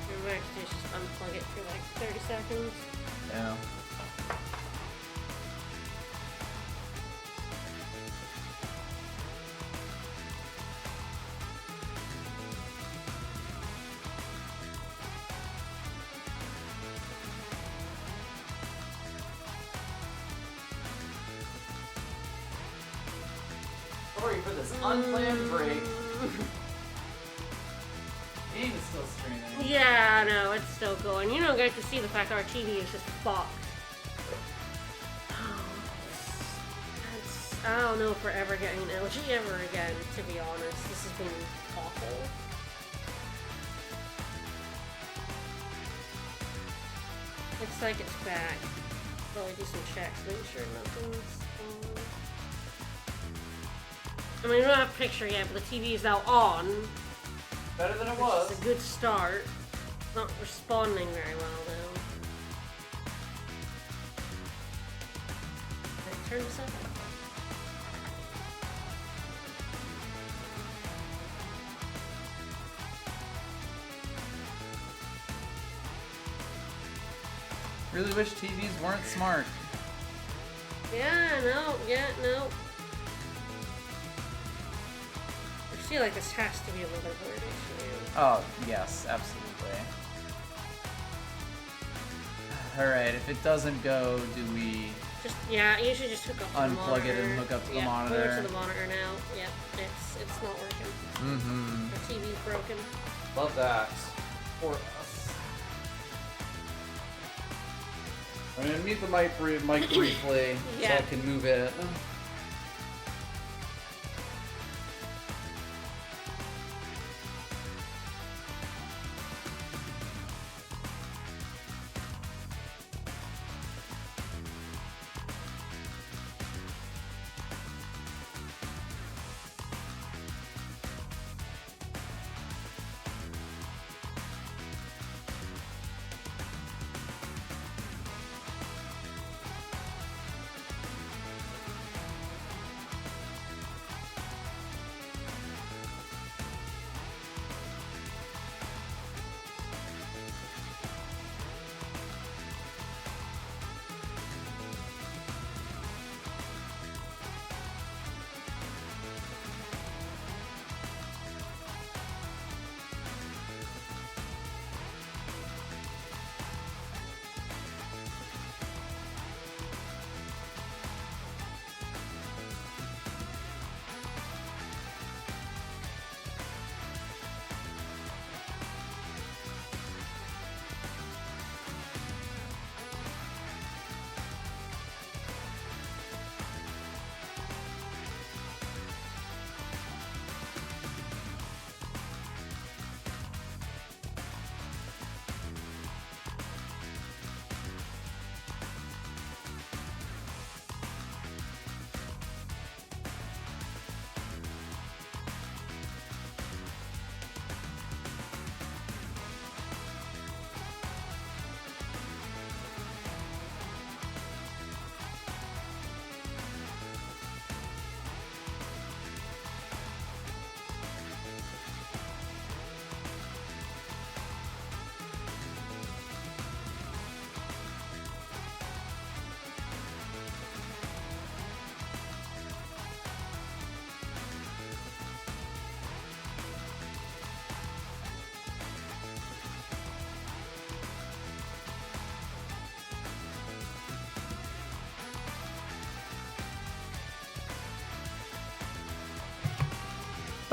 We might have to just unplug it for like 30 seconds. Yeah. Sorry for this unplanned break. Game is still streaming. Yeah, no, it's still going. You don't get to see the fact that our TV is just fucked. I don't know if we're ever getting an LG ever again, to be honest. This has been awful. Looks like it's back. Probably do some checks, make sure nothing's I mean, we don't have a picture yet, but the TV is now on. Better than it was. It's a good start. Not responding very well, though. Can I turn this up? Really wish TVs weren't smart. Yeah, no. I feel like this has to be a motherboard issue. Oh, yes, absolutely. Alright, if it doesn't go, do we... You should just hook up to the monitor. Unplug it and hook up to the Hook monitor. it to the monitor now. Yep, it's not working. Mm-hmm. The TV's broken. Love that. For us. I'm gonna mute the mic briefly so Yeah. I can move it.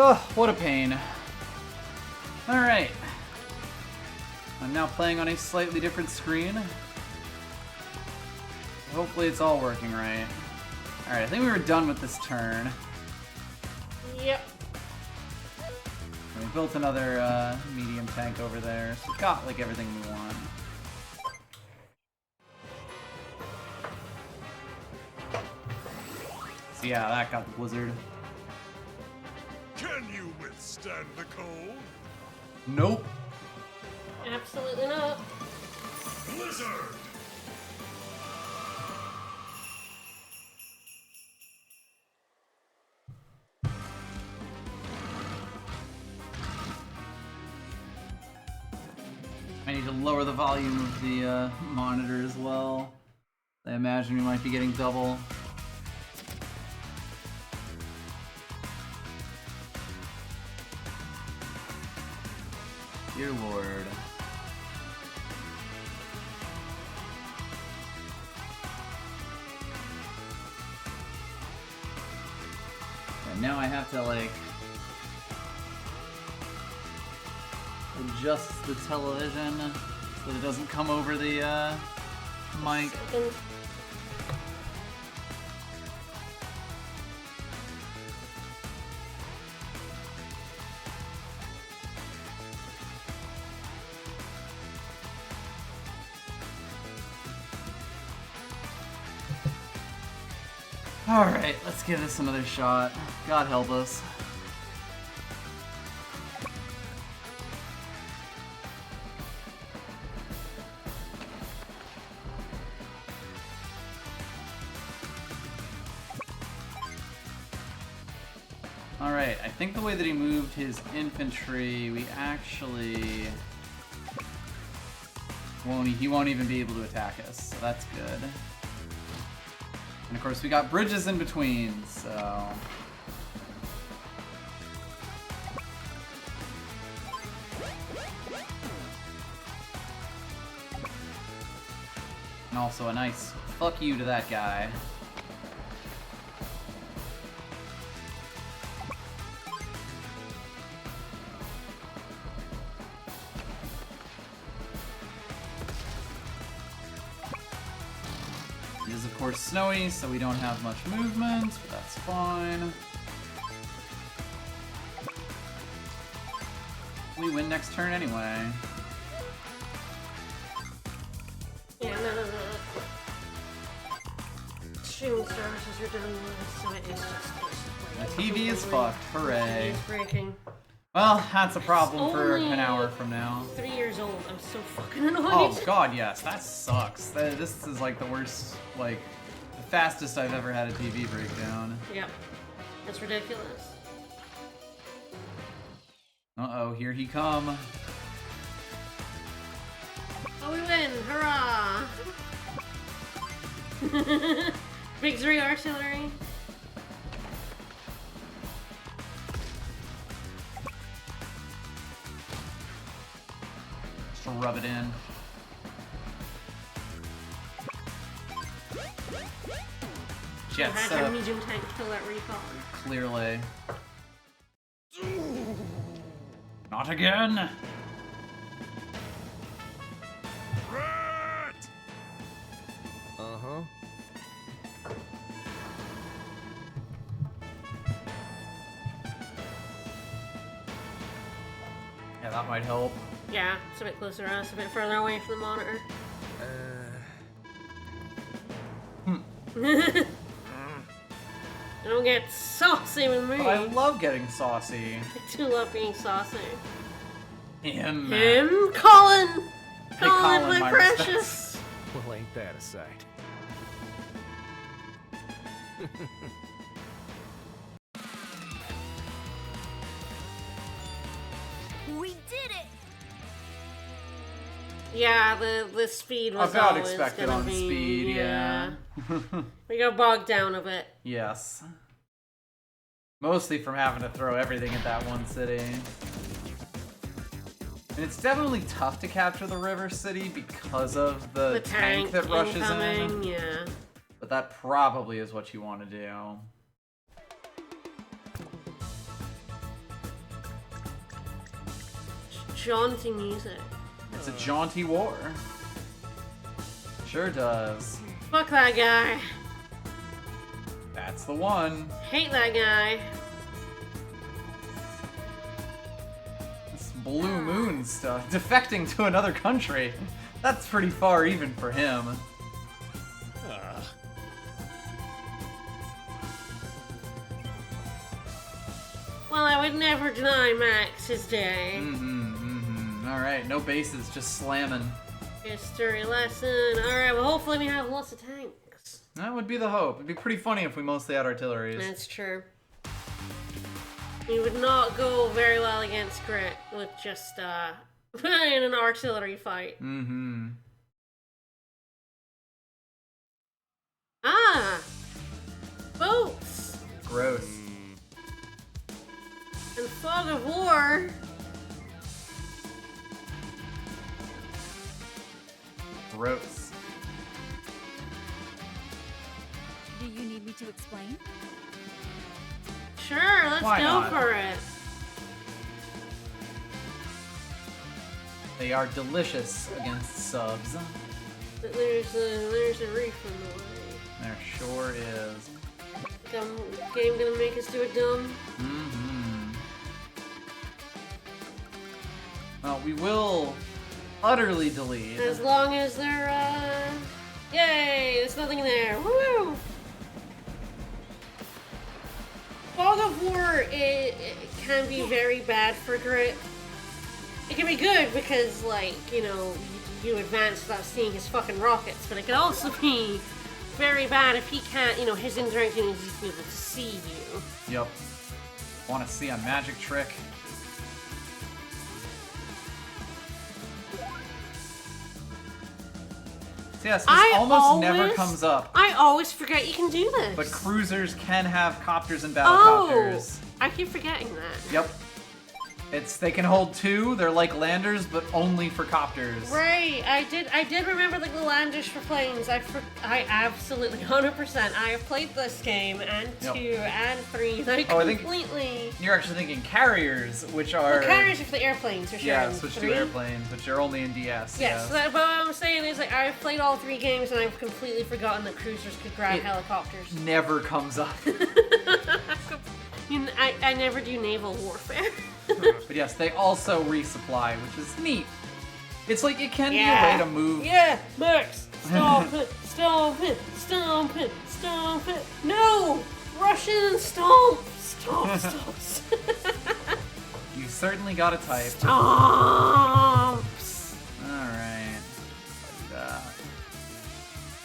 Oh, what a pain. Alright. I'm now playing on a slightly different screen. Hopefully it's all working right. Alright, I think we were done with this turn. Yep. We built another medium tank over there, so we got like everything we want. So yeah, that got the blizzard. Can you withstand the cold? Nope. Absolutely not. Blizzard! I need to lower the volume of the monitor as well. I imagine we might be getting double. Dear Lord. And now I have to like adjust the television so that it doesn't come over the mic. Second. Alright, let's give this another shot. God help us. Alright, I think the way that he moved his infantry, we actually he won't even be able to attack us, so that's good. And of course we got bridges in between, so... And also a nice fuck you to that guy. It is of course snowy, so we don't have much movement, but that's fine. We win next turn anyway. Yeah, no. Streaming services are done with, so it is just... The TV is fucked. Hooray. It's breaking. Well, that's a problem for Only an hour from now. 3 years old. I'm so fucking annoyed. Oh god, yes, that sucks. This is like the worst, like, the fastest I've ever had a TV breakdown. Yep. That's ridiculous. Uh-oh, here he come. Oh, we win! Hurrah! Big 3 artillery. Just to rub it in. Jet I set had a up medium tank kill that recon. clearly. Not again! Grit! Uh-huh. Yeah, that might help. Yeah, it's a bit closer to us, a bit further away from the monitor. Don't get saucy with me. But I love getting saucy. I do love being saucy. Him. Colin! Hey, Colin, Colin, my my precious! respects. Well, ain't that a sight? We did it! Yeah, the speed was About always expected gonna on be, speed, yeah. We got bogged down a bit. Yes. Mostly from having to throw everything at that one city. And it's definitely tough to capture the river city because of the tank that rushes incoming, in. yeah. But that probably is what you want to do. jaunty music. It's a jaunty war. Sure does. Fuck that guy. That's the one. Hate that guy. This Blue Moon stuff. Defecting to another country. That's pretty far even for him. Well, I would never deny Max his day. Alright, no bases, just slamming. History lesson. Alright, well, hopefully we have lots of tanks. That would be the hope. It'd be pretty funny if we mostly had artilleries. That's true. He would not go very well against Grit with just, in an artillery fight. Ah! Boats! Gross. And Fog of War. Gross. Do you need me to explain? Sure, let's Why go not? for it. They are delicious against subs. There's a reef in the way. There sure is. Dumb game gonna make us do a dumb. Well, we will utterly delete. As long as they're, yay! There's nothing there. Woo! Fog of War, it can be very bad for Grit. It can be good because, like, you know, you advance without seeing his fucking rockets, but it can also be very bad if he can't, you know, his indirect enemies be able to see you. Yep. Want to see a magic trick? Yes, this almost never comes up. I always forget you can do this. But cruisers can have copters and battlecopters. I keep forgetting that. Yep. They can hold 2. They're like landers, but only for copters. Right. I did remember like the landers for planes. I absolutely 100%. I have played this game and 2 and 3. And I completely. You're actually thinking carriers, which are. Well, carriers are for the airplanes, for sure. Yeah, switch to airplanes, which are only in DS. Yes, but what I'm saying is, like, I've played all 3 games and I've completely forgotten that cruisers could grab helicopters. Never comes up. I never do naval warfare. But yes, they also resupply, which is neat. It's like, it can be a way to move. Yeah, Max! Stomp it! Stomp it! Stomp it! Stomp it! No! Russian stomp! Stomp, stomp. You certainly got a type. Stomps! Alright.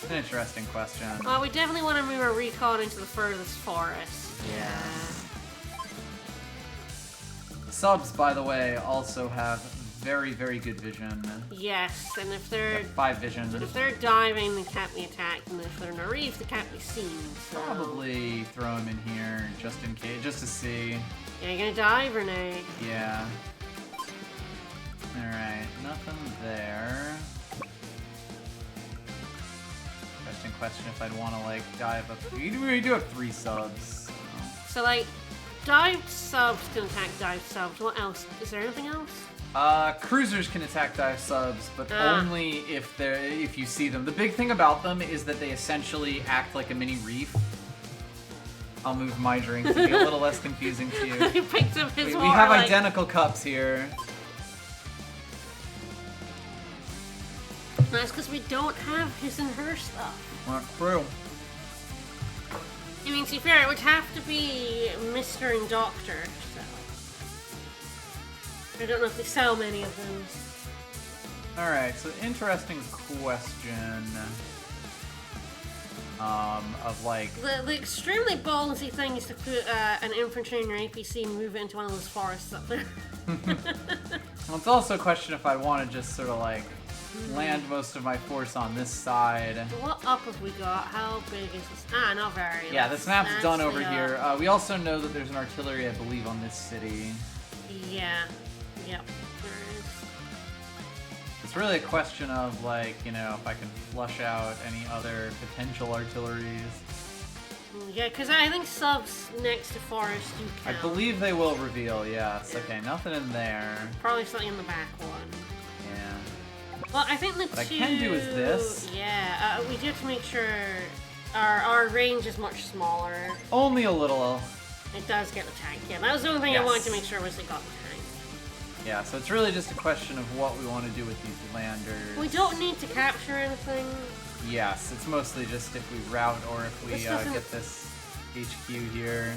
An interesting question. Well, we definitely want to move our recon into the furthest forest. Yeah. Subs, by the way, also have very, very good vision. Yes, and if they're 5 vision. if they're diving, they can't be attacked, and if they're in a reef, they can't be seen. So. Probably throw them in here just in case, just to see. Yeah, you gonna dive or no? Yeah. Alright, nothing there. Interesting question if I'd want to, like, dive up. We do have 3 subs. So, like, dived subs can attack dived subs. What else? Is there anything else? Cruisers can attack dive subs, but only if you see them. The big thing about them is that they essentially act like a mini reef. I'll move my drink to be a little less confusing to you. He picked up his We have identical cups here. That's because we don't have his and her stuff. Not true. I mean, to be fair, it would have to be Mr. and Doctor, so. I don't know if they sell many of those. Alright, so interesting question. Of like... The extremely ballsy thing is to put an infantry in your APC and move it into one of those forests up there. Well, it's also a question if I want to just sort of like land most of my force on this side. What up have we got? How big is this? Ah, not very. Yeah, this map's done over the, here. We also know that there's an artillery, I believe, on this city. Yeah. Yep. There is. It's really a question of, like, you know, if I can flush out any other potential artilleries. Yeah, because I think subs next to forest do I count. believe they will reveal, yes. Okay, nothing in there. Probably something in the back one. Yeah. Well, I think the What I two... can do is this. Yeah, we do have to make sure our range is much smaller. Only a little. It does get the tank. Yeah, that was the only thing I Yes. wanted to make sure was it got the tank. Yeah, so it's really just a question of what we want to do with these landers. We don't need to capture anything. Yes, it's mostly just if we route or if we This doesn't- get this HQ here.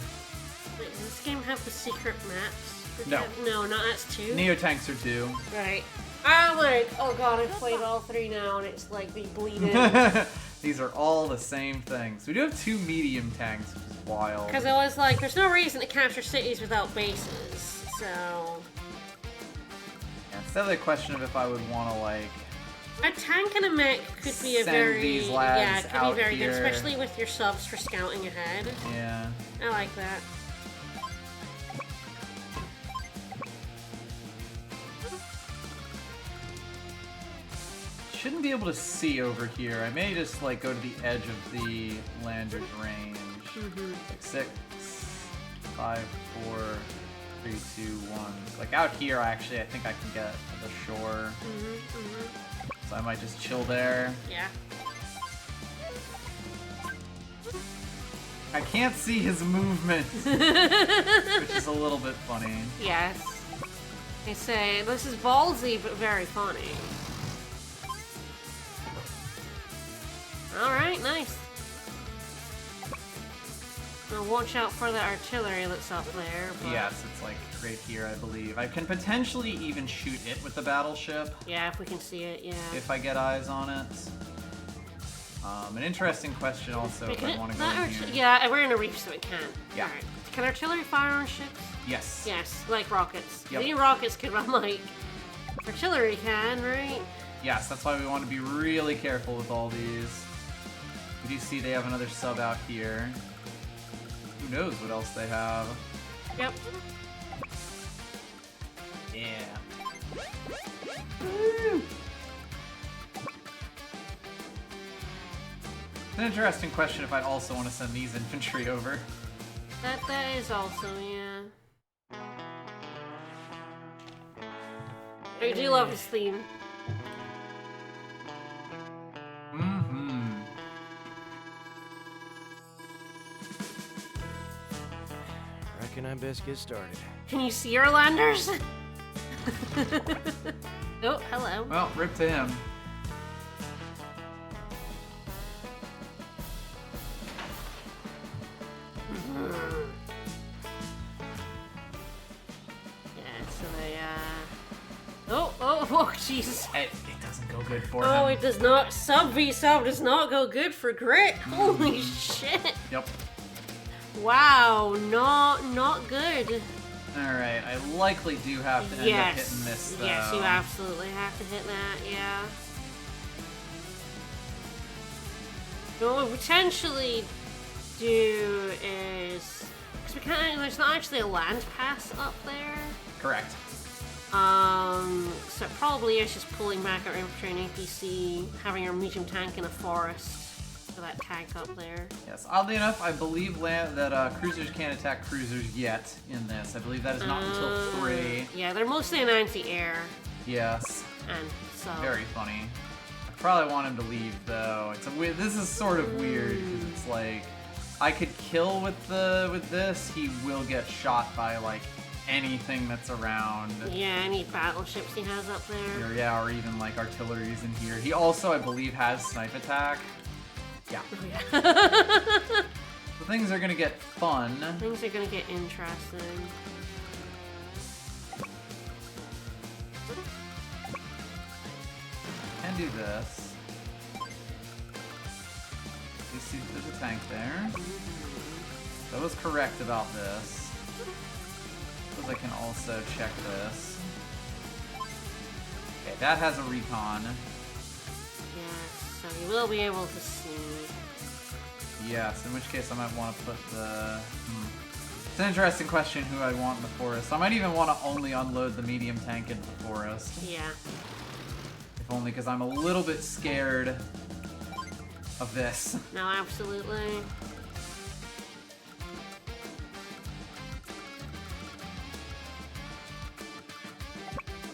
Wait, does this game have the secret maps? No. No, not that's 2. Neo-tanks are due. Right. I'm like, oh god, I've played all 3 now and it's like they bleed in. These are all the same things. We do have 2 medium tanks, which is wild. Because I was like, there's no reason to capture cities without bases, so... Yeah, it's definitely a question of if I would want to, like... A tank and a mech could be a Send very... these lads yeah, it could out be very here. good, especially with your subs for scouting ahead. Yeah. I like that. Shouldn't be able to see over here. I may just, like, go to the edge of the lander's range. Mm-hmm. Like 6, 5, 4, 3, 2, 1. Like, out here, I think I can get to the shore. So I might just chill there. Yeah. I can't see his movement, which is a little bit funny. Yes. They say, this is ballsy, but very funny. Alright, nice. Now watch out for the artillery that's up there. But... Yes, it's like right here, I believe. I can potentially even shoot it with the battleship. Yeah, if we can see it, yeah. If I get eyes on it. An interesting question also if I want to go in here. Yeah, we're in a reef, so it can. Yeah. Alright. Can artillery fire on ships? Yes. Yes, like rockets. Yep. Any rockets could run like artillery can, right? Yes, that's why we want to be really careful with all these. We do see they have another sub out here. Who knows what else they have? Yep. Yeah. It's an interesting question if I also want to send these infantry over. That is also, yeah. I do love this theme. Mm-hmm. Reckon I best get started. Can you see our landers? Oh, hello. Well, rip to him. Yeah, so they, oh, Jesus. It doesn't go good for Oh, him. it does not. Sub v sub does not go good for Grit. Holy shit. Yep. Wow, not good. Alright, I likely do have to end up hitting this, though. Yes, you absolutely have to hit that, yeah. What we potentially do is... Because we can't... There's not actually a land pass up there. Correct. So it probably is just pulling back our infantry and APC, having our medium tank in a forest for that tank up there. Yes, oddly enough, I believe that cruisers can't attack cruisers yet in this. I believe that is not until 3. Yeah, they're mostly an anti-air, Yes. and so... Very funny. I probably want him to leave, though. It's a weird... This is sort of weird, because it's like... I could kill with this, he will get shot by, like, anything that's around. Yeah, any battleships he has up there. Or, yeah, or even, like, artillery's in here. He also, I believe, has snipe attack. Yeah. Oh, yeah. So things are gonna get fun. Things are gonna get interesting. Can do this. You see there's a tank there. I was correct about this. Because I can also check this. Okay, that has a recon. Yes, so you will be able to see. Yes, in which case I might want to put the... It's an interesting question who I want in the forest. I might even want to only unload the medium tank into the forest. Yeah. If only because I'm a little bit scared of this. No, absolutely.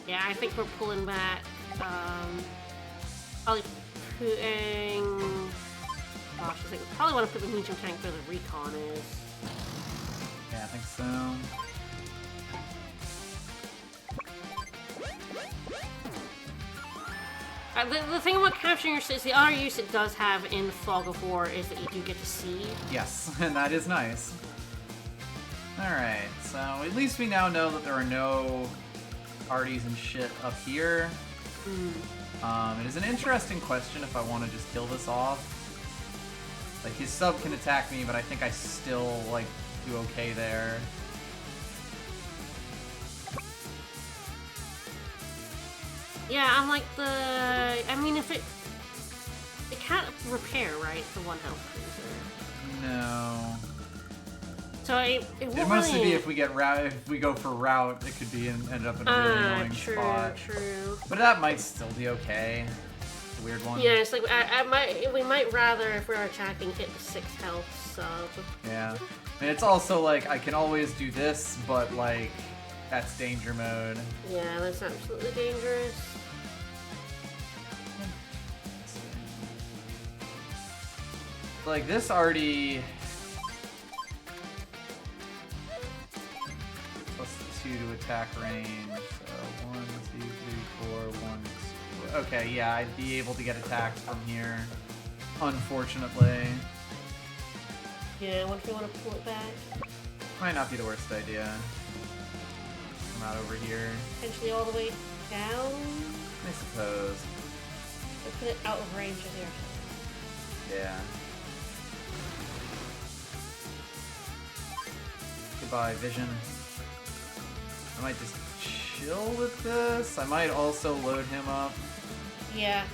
Yeah, I think we're pulling back. Probably putting... Gosh, I think we probably want to put the medium tank where the recon is. Yeah, I think so. The thing about capturing your cities, the other use it does have in Fog of War is that you do get to see. Yes, and that is nice. Alright, so at least we now know that there are no parties and shit up here. It is an interesting question if I want to just kill this off. Like, his sub can attack me, but I think I still, like, do okay there. Yeah, I'm like I mean, if it can't repair, right? The 1 health cruiser. No. So it won't mostly really... be if we go for route, it could be end up in a really annoying spot. True. But that might still be okay. It's a weird one. Yeah, it's like we might rather, if we're attacking, hit the 6 health sub. Yeah. And it's also like I can always do this, but like that's danger mode. Yeah, that's absolutely dangerous. Like this already +2 to attack range. So 1, 2, 3, 4, 1, 2. Okay, yeah, I'd be able to get attacked from here. Unfortunately. Yeah, what if we want to pull it back? Might not be the worst idea. Come out over here. Potentially all the way down? I suppose. Or put it out of range of there. Yeah. Goodbye, vision. I might just chill with this. I might also load him up. Yeah.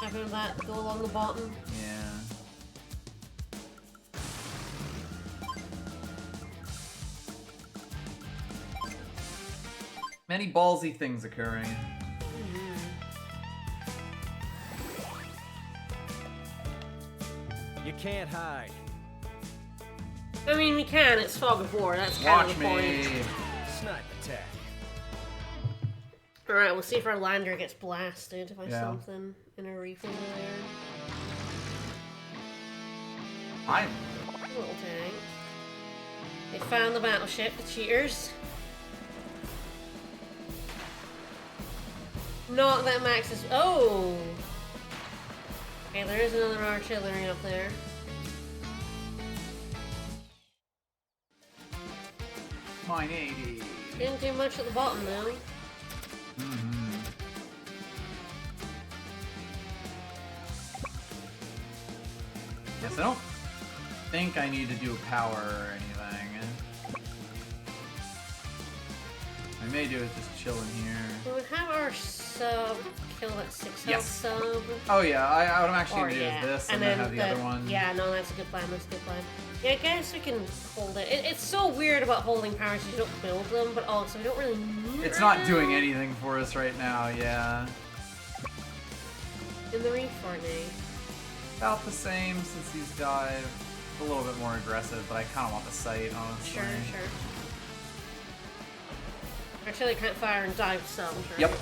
Having that go along the bottom. Yeah. Many ballsy things occurring. You can't hide. I mean, we can. It's Fog of War. That's kind Watch of the point. me. Snipe attack. Alright, we'll see if our lander gets blasted by Yeah. something in a reef over there. I'm Little tank. They found the battleship, the cheaters. Not that Max is. Oh! Okay, there is another artillery up there. mine 80. Didn't do much at the bottom though. Yes, I don't think I need to do a power or anything. I may do it just chill in here. We would have our sub kill that 6 health Yes. sub. Oh yeah, what I'm actually Or gonna do yeah, is this, and then have the other one. Yeah, no, that's a good plan. That's a good plan. Yeah, I guess we can hold it. It's so weird about holding powers. You don't build them, but also we don't really need. It's not doing anything for us right now. Yeah. In the reef or nay? About the same since these dive. A little bit more aggressive, but I kind of want the sight, honestly. Sure. Actually, they can't fire and dive subs, right? Yep.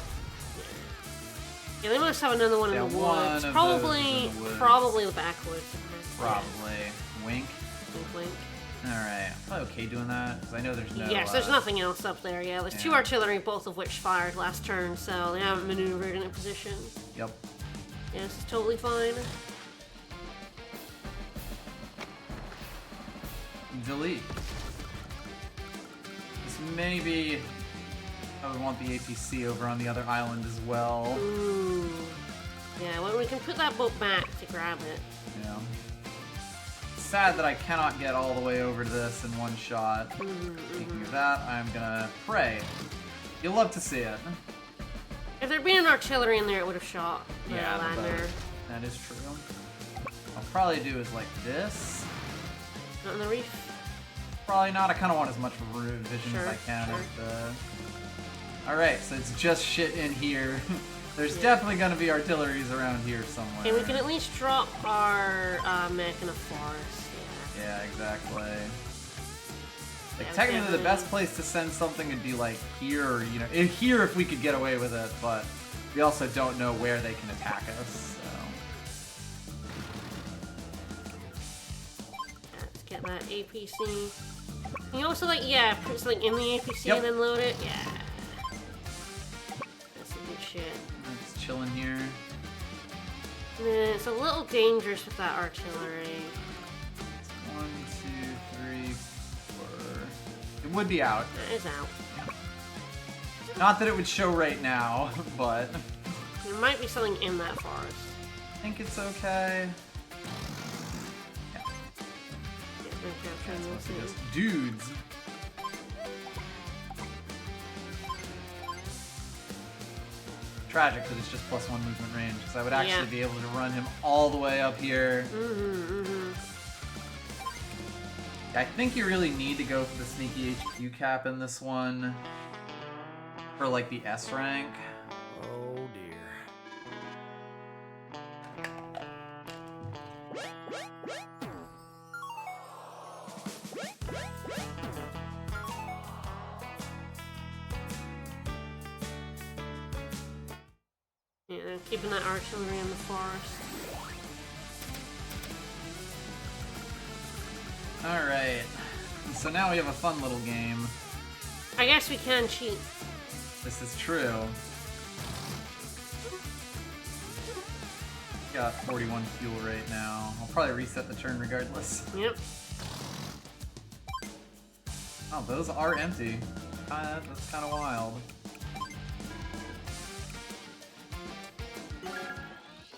Yeah, they must have another one Yeah, in the one woods. of Probably, those in the woods. probably the backwoods. Probably. Wink. Wink, wink. Alright. Probably okay doing that, because I know there's no... Yes, there's nothing else up there. Yeah, there's 2 yeah. artillery, both of which fired last turn, so they haven't maneuvered in a position. Yep. Yeah, this is totally fine. Delete. This may be... I would want the APC over on the other island as well. Ooh. Yeah, well, we can put that boat back to grab it. Yeah. It's sad that I cannot get all the way over to this in one shot. Speaking of that, I'm gonna pray. You'll love to see it. If there'd been an artillery in there, it would have shot the Yeah, the lander. boat. That is true. I'll probably do is like this. Not in the reef. Probably not. I kind of want as much vision Sure, as I can. sure. Alright, so it's just shit in here. There's definitely going to be artilleries around here somewhere. Okay, we can at least drop our mech in a forest. Yeah. Yeah, exactly. Like, technically, the best place to send something would be like here, or you know, here if we could get away with it. But we also don't know where they can attack us. So Let's get that APC. Can you also like put something in the APC Yep. and then load it? Yeah. That's some good shit. it's chilling here. And then it's a little dangerous with that artillery. 1, 2, 3, 4. It would be out. That is out. Not that it would show right now, but There might be something in that forest. I think it's okay. Yeah, we're capturing Mostly those just things. dudes. Tragic that it's just +1 movement range, because I would actually Yeah. be able to run him all the way up here. I think you really need to go for the sneaky HQ cap in this one for like the S rank. Oh dear. Yeah, keeping that artillery in the forest. Alright, so now we have a fun little game. I guess we can cheat. This is true. Got 41 fuel right now. I'll probably reset the turn regardless. Yep. Oh, those are empty. That's kind of wild.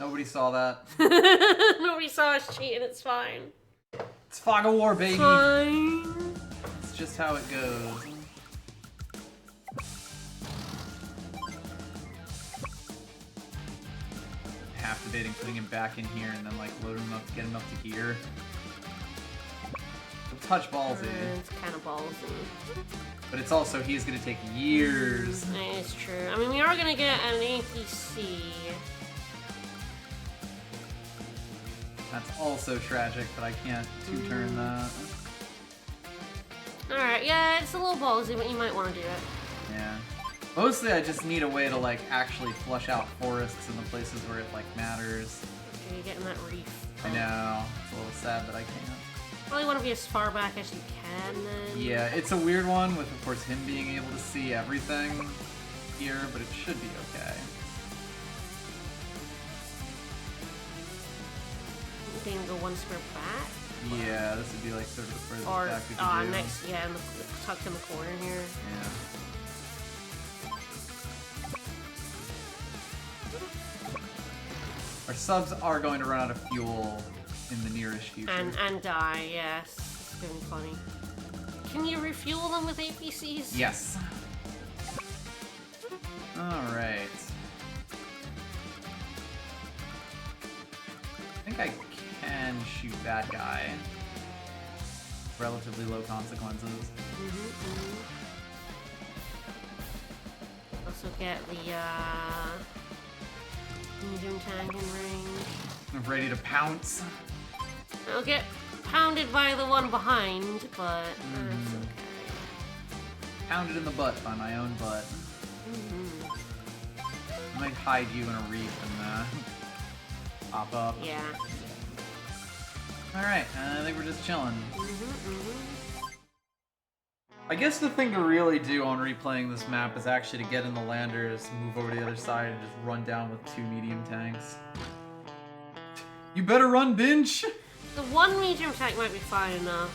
Nobody saw that. Nobody saw us cheating, it's fine. It's Fog of War, baby! Fine. It's just how it goes. Half debating putting him back in here and then like loading him up to get him up to here. A touch ballsy, It's kind of ballsy. but it's also he's gonna take years. That is true. I mean, we are gonna get an APC. That's also tragic, but I can't two-turn that. Alright, yeah, it's a little ballsy, but you might want to do it. Yeah. Mostly I just need a way to like actually flush out forests in the places where it like matters. Okay, you're getting that reef. I know. It's a little sad that I can't. Probably want to be as far back as you can then. Yeah, it's a weird one with of course him being able to see everything here, but it should be okay. You can go one square back. Yeah, this would be like sort of the furthest Or, back we could do. next, yeah, tucked in the corner here. Yeah. Our subs are going to run out of fuel in the nearest future. And die, yes. It's gonna be funny. Can you refuel them with APCs? Yes. Alright. I think I can shoot that guy. Relatively low consequences. Also get the, medium tank in range. I'm ready to pounce. I'll get pounded by the one behind, but that's okay. Pounded in the butt by my own butt. I might hide you in a reef and pop up. Yeah. Alright, I think we're just chilling. I guess the thing to really do on replaying this map is actually to get in the landers, move over to the other side, and just run down with 2 medium tanks. You better run, Binch! The one medium tank might be fine enough.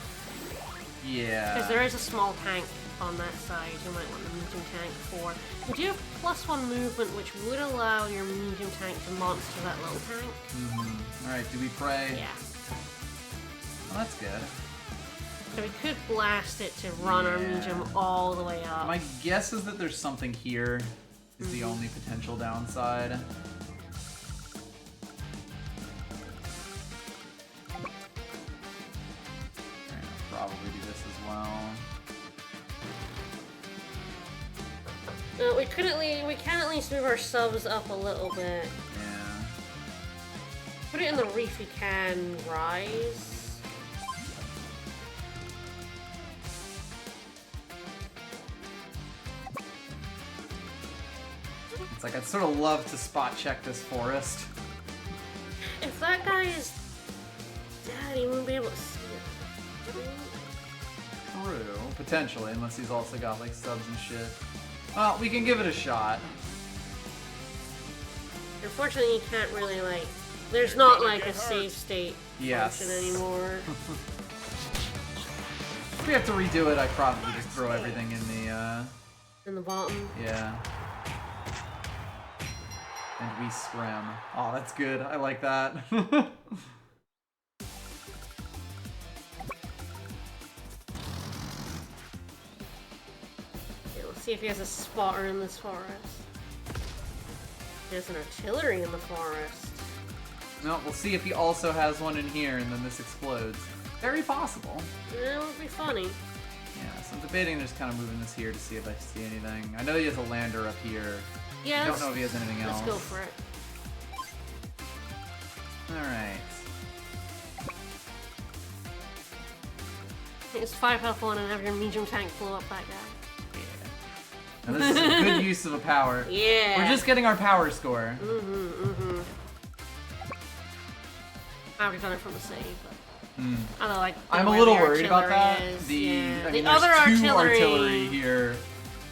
Yeah. Because there is a small tank on that side. You might want the medium tank for. You do have +1 movement, which would allow your medium tank to monster that little tank. Alright, do we pray? Yeah. Well, that's good. So we could blast it to run our medium all the way up. My guess is that there's something here is the only potential downside. Alright, I'll probably do this as well. We can at least move our subs up a little bit. Yeah. Put it in the reef, you can rise. like, I'd sort of love to spot check this forest. If that guy is dead, he won't be able to see it. True. Potentially, unless he's also got, like, subs and shit. Well, we can give it a shot. Unfortunately, you can't really, like... There's not, like, a save state function anymore. If we have to redo it, I'd probably just throw everything in the, In the bottom. Yeah. And we scram. Oh, that's good. I like that. Okay, let's see if he has a spotter in this forest. There's an artillery in the forest. No, we'll see if he also has one in here and then this explodes. Very possible. That would be funny. Yeah, so I'm debating just kind of moving this here to see if I see anything. I know he has a lander up here. Yeah, I don't know if he has anything else. Let's go for it. Alright. It's 5 health on and have your medium tank blow up that guy. Yeah. Now this is a good use of a power. Yeah. We're just getting our power score. I would have done it from the save, but... Although, like, I'm a little the worried about that. is, I yeah. mean, The other there's two artillery... artillery here,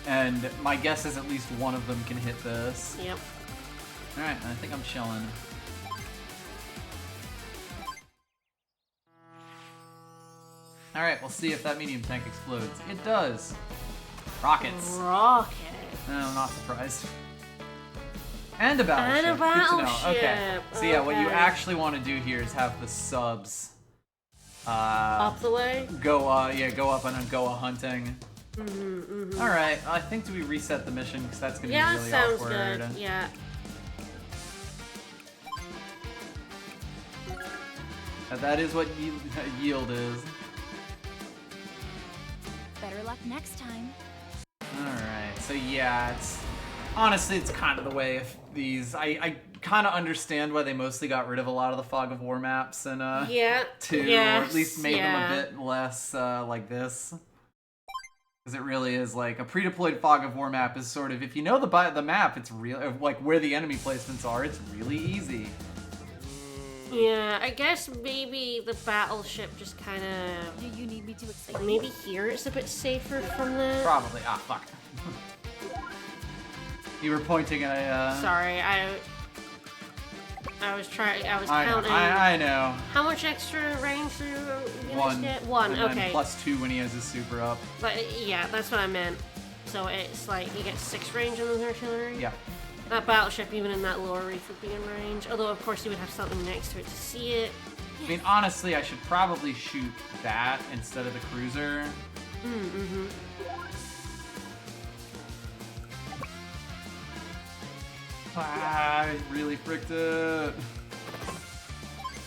and my guess is at least one of them can hit this. Yep. Alright, I think I'm chilling. Alright, we'll see if that medium tank explodes. It does. Rockets. Rocket. No, I'm not surprised. And a battleship. And a Good to know. battleship. Okay. So yeah, what you Okay. actually want to do here is have the subs Up the way? go up and then go hunting. Alright, I think do we reset the mission because that's gonna Yeah, be really that sounds awkward. good. Yeah. That is what yield is. Better luck next time. Alright, so yeah, it's honestly it's kind of the way of these. I kind of understand why they mostly got rid of a lot of the Fog of War maps and Yeah. to or Yes, at least made yeah. them a bit less like this. Because it really is like a pre-deployed Fog of War map is sort of, if you know the map, it's real like where the enemy placements are, it's really easy. Yeah, I guess maybe the battleship just kind of... Do you need me to explain? Maybe here it's a bit safer from that. Probably. Ah, fuck. You were pointing at a... Sorry, I was counting. I know. How much extra range do you guys One. get? One, And then okay. +2 when he has his super up. But yeah, that's what I meant. So it's like you get 6 range on the artillery. Yeah. That battleship, even in that lower reef, would be in range. Although, of course, you would have something next to it to see it. I mean, honestly, I should probably shoot that instead of the cruiser. Ah, I really fricked it.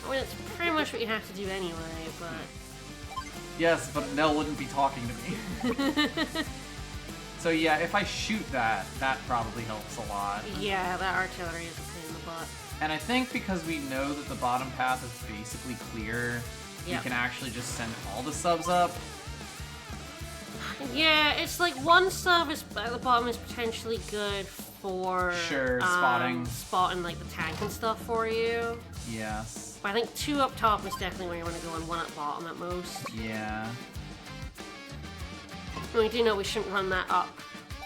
I mean, it's pretty much what you have to do anyway, but... Yes, but Nell wouldn't be talking to me. So yeah, if I shoot that, that probably helps a lot. Yeah, that artillery is a pain in the butt. And I think because we know that the bottom path is basically clear, we Yep. can actually just send all the subs up. Yeah, it's like one sub is at the bottom is potentially good for spotting like the tank and stuff for you. Yes. But I think 2 up top is definitely where you want to go, and 1 at bottom at most. Yeah. And we do know we shouldn't run that up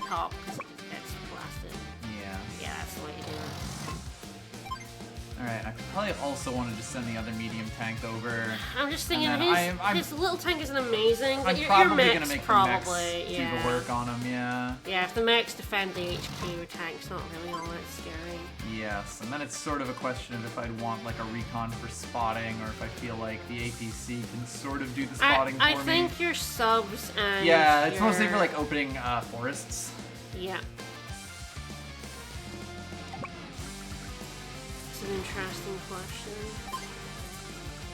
top because it gets blasted. Yeah. Yeah, that's the way you do it. Alright, I probably also want to just send the other medium tank over. I'm just thinking And then his little tank isn't amazing, but I'm your probably mech's gonna make probably, the mechs yeah. do the work on them, yeah. Yeah, if the mechs defend the HQ, tank's not really all that scary. Yes, and then it's sort of a question of if I'd want like a recon for spotting, or if I feel like the APC can sort of do the spotting I for me. think your subs and Yeah, it's mostly your- for like opening forests. Yeah. It's an interesting question.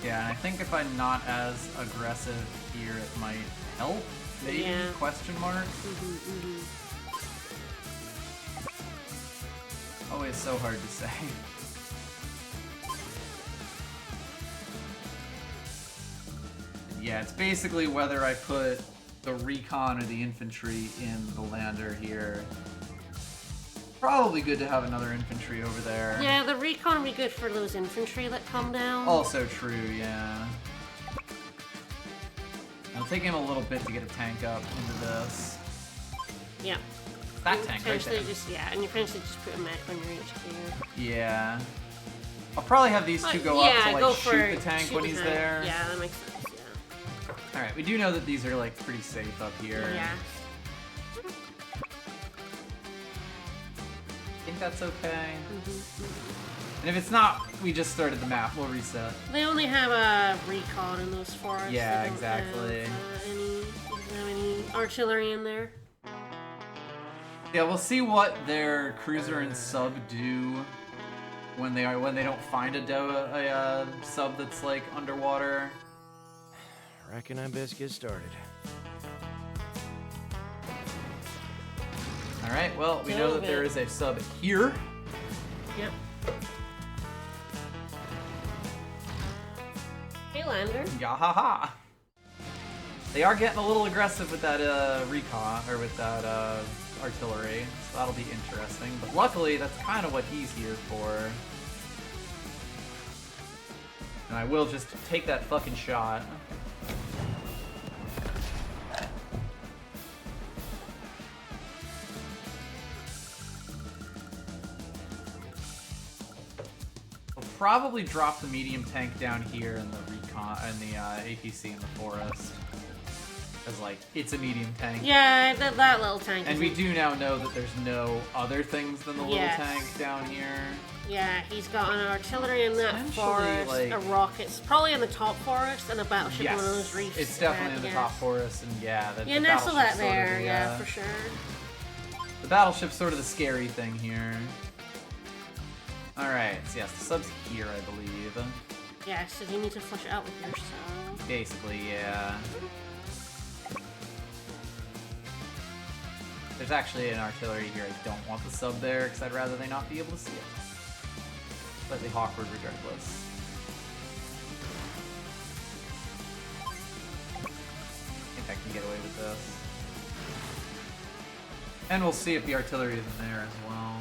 Yeah, and I think if I'm not as aggressive here, it might help. Maybe? Yeah. Question mark? Always so hard to say. Yeah, it's basically whether I put the recon or the infantry in the lander here. Probably good to have another infantry over there. Yeah, the recon would be good for those infantry that come down. Also true, yeah. It'll take him a little bit to get a tank up into this. Yeah. That tank right there. And you potentially just put a mech on your HQ. Yeah. I'll probably have these two go up to like shoot the tank when he's there. Yeah, that makes sense, yeah. Alright, we do know that these are like pretty safe up here. Yeah. I think that's okay. And if it's not, we just started the map. We'll reset. They only have a recon in those forests. Yeah, They don't exactly. have any artillery in there. Yeah, we'll see what their cruiser and sub do when they don't find a sub that's like underwater. Reckon I best get started. All right. Well, we know that there is a sub here. Yep. Hey, Lander. Yahaha. They are getting a little aggressive with that recon or with that artillery, so that'll be interesting. But luckily, that's kind of what he's here for. And I will just take that fucking shot. We'll probably drop the medium tank down here in the recon and the APC in the forest. Because, like, it's a medium tank. Yeah, that little tank. And we do now know that there's no other things than the little tank down here. Yeah, he's got an artillery in that forest, like, a rockets, probably in the top forest, and a battleship in yes, one of those reefs. It's definitely in the top forest, and yeah, the nestle that battleship's sort there, of the, yeah, for sure. The battleship's sort of the scary thing here. Alright, so yes, the sub's here, I believe. Yeah, so you need to flush it out with your sub. Basically, yeah. There's actually an artillery here. I don't want the sub there, because I'd rather they not be able to see it. Slightly awkward regardless. I think I can get away with this. And we'll see if the artillery is in there as well.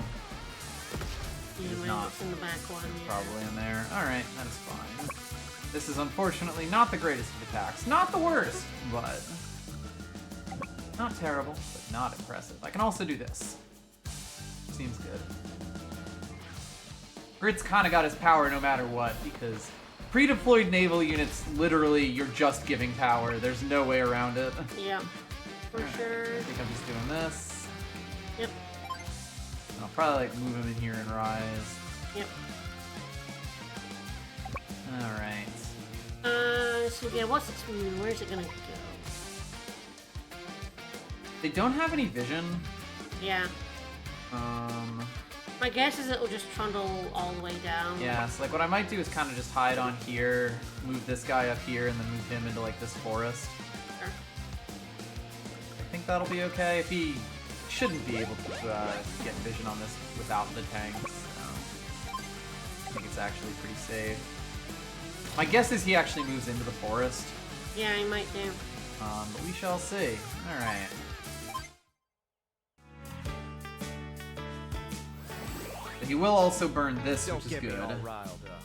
Yeah, not. It's in the back one, yeah. Probably in there. Alright, that is fine. This is unfortunately not the greatest of attacks. Not the worst, but not terrible, but not impressive. I can also do this. Seems good. Grit's kind of got his power no matter what, because pre-deployed naval units, literally, you're just giving power. There's no way around it. Yeah, for sure. I think I'm just doing this. Yep. And I'll probably like move him in here and rise. Yep. Alright. So yeah, where's it gonna go? They don't have any vision. Yeah. My guess is it'll just trundle all the way down. Yeah, so like what I might do is kind of just hide on here, move this guy up here, and then move him into like this forest. Sure. I think that'll be okay. If he shouldn't be able to get vision on this without the tanks. I think it's actually pretty safe. My guess is he actually moves into the forest. Yeah, he might do. But we shall see. Alright. He will also burn this, which is good. Don't get me all riled up.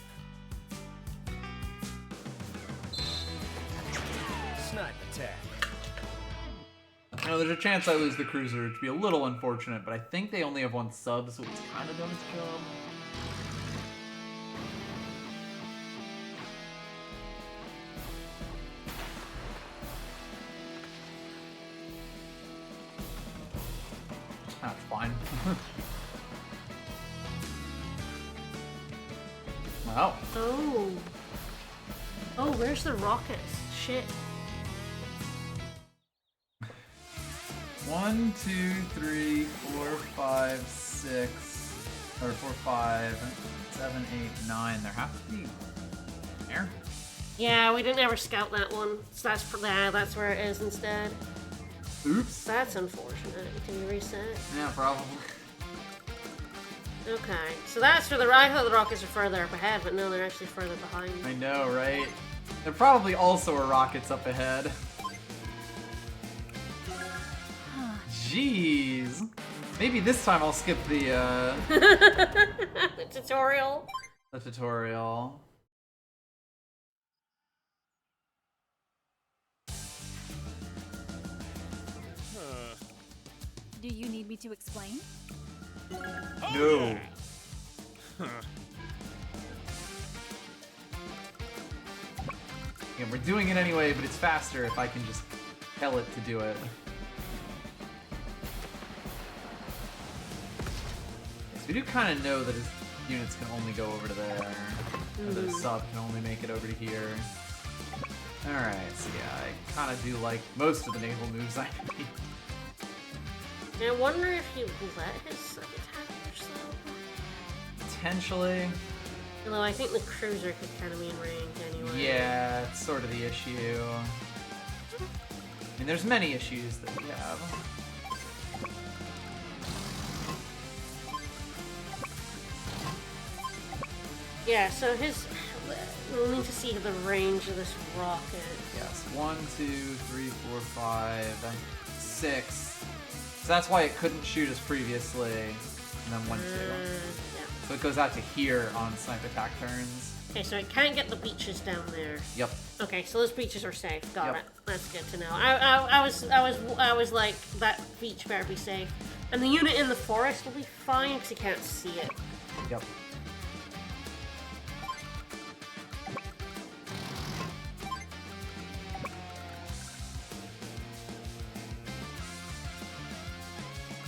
Snipe attack. Now, there's a chance I lose the cruiser, which would be a little unfortunate, but I think they only have one sub, so it's kind of done its job. That's fine. Wow. Oh. Oh, where's the rockets? Shit. 1, 2, 3, 4, 5, 6, or 4, 5, 7, 8, 9. There have to be there. Yeah, we didn't ever scout that one. So that's where it is instead. Oops. That's unfortunate. Can you reset? Yeah, probably. Okay, so that's for I thought the rockets are further up ahead, but no, they're actually further behind. I know, right? There probably also are rockets up ahead. Jeez. Maybe this time I'll skip the The tutorial. tutorial. Do you need me to explain? No. Yeah, we're doing it anyway, but it's faster if I can just tell it to do it. So we do kind of know that his units can only go over to there, or that his sub can only make it over to here. Alright, so yeah, I kind of do like most of the naval moves I need. I wonder if he let his sub attack or so. Potentially. Although I think the cruiser could kind of be in range anyway. Yeah, it's sort of the issue. I mean, there's many issues that we have. Yeah, so his... We'll need to see the range of this rocket. Yes, 1, 2, 3, 4, 5, 6. So that's why it couldn't shoot us previously. And then 1, 2. Yeah. So it goes out to here on snipe attack turns. Okay, so it can't get the beaches down there. Yep. Okay, so those beaches are safe. Got Yep. it. That's good to know. I was like, that beach better be safe. And the unit in the forest will be fine because you can't see it. Yep.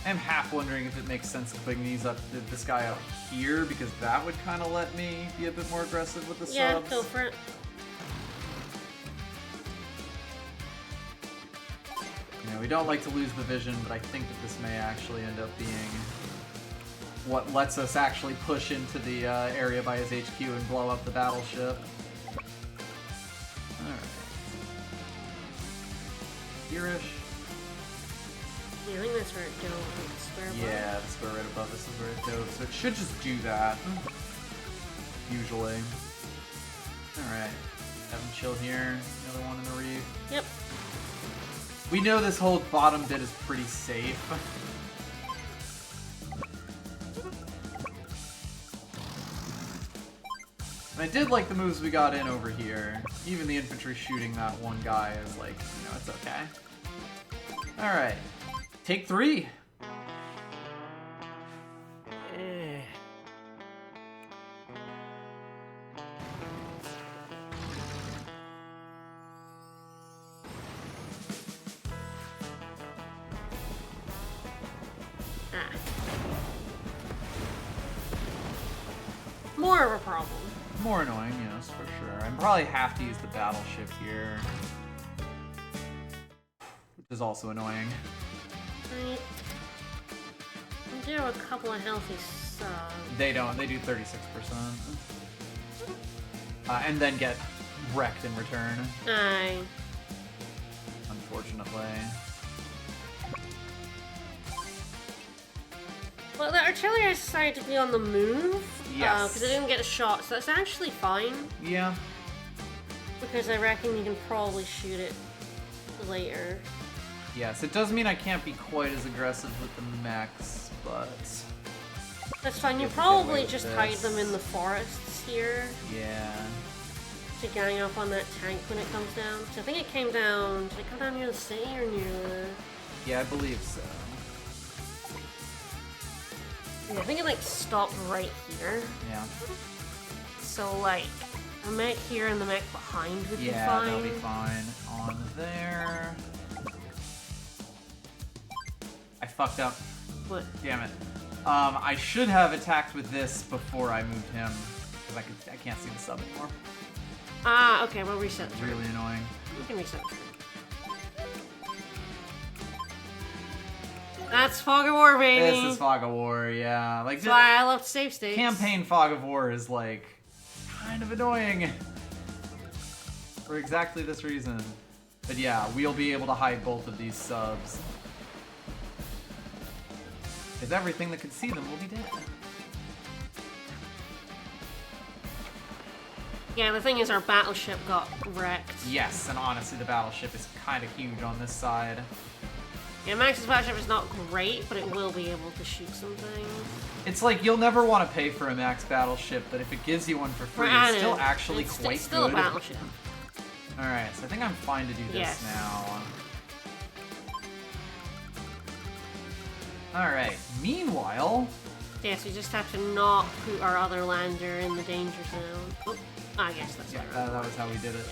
I'm half wondering if it makes sense to bring these up, this guy up here, because that would kind of let me be a bit more aggressive with the Yeah, subs. go for it. You know, we don't like to lose the vision, but I think that this may actually end up being what lets us actually push into the area by his HQ and blow up the battleship. Alright. Here-ish. Yeah, I think that's where it goes. The square above. Yeah, the square right above this is where it goes, so it should just do that. Usually. Alright. Have him chill here. The other one in the reef. Yep. We know this whole bottom bit is pretty safe. And I did like the moves we got in over here. Even the infantry shooting that one guy is like, you know, it's okay. Alright. Take 3. More of a problem. More annoying, yes, for sure. I probably have to use the battleship here. Which is also annoying. Right. We do a couple of healthy subs. They don't. They do 36%. And then get wrecked in return, Aye. unfortunately. Well, the artillery decided to be on the move. Yes. Because it didn't get a shot, so that's actually fine. Yeah. Because I reckon you can probably shoot it later. Yes, it does mean I can't be quite as aggressive with the mechs, but... That's fine, you You have to get probably away with just this. hide them in the forests here Yeah. to gang up on that tank when it comes down. So I think it came down, did it come down near the city or near the... Yeah, I believe so. Yeah, I think it like stopped right here. Yeah. So like, the mech here and the mech behind would be Yeah, fine. that'll be fine. On there... I fucked up. What? Damn it. I should have attacked with this before I moved him, because I can't see the sub anymore. Ah, okay, we'll reset the It's turn. really annoying. We can reset the turn. That's Fog of War, baby! This is Fog of War, yeah. Like, That's why I love save states. campaign Fog of War is, like, kind of annoying. For exactly this reason. But yeah, we'll be able to hide both of these subs. Because everything that could see them will be dead. Yeah, the thing is our battleship got wrecked. Yes, and honestly, the battleship is kind of huge on this side. Yeah, Max's battleship is not great, but it will be able to shoot some things. It's like you'll never want to pay for a max battleship, but if it gives you one for free, it's still actually quite it's still good. a battleship. Alright, so I think I'm fine to do this Yes. now. Alright, meanwhile... Yes, we just have to not put our other lander in the danger zone. Oh, I guess that's Yeah, right. that was how we did it.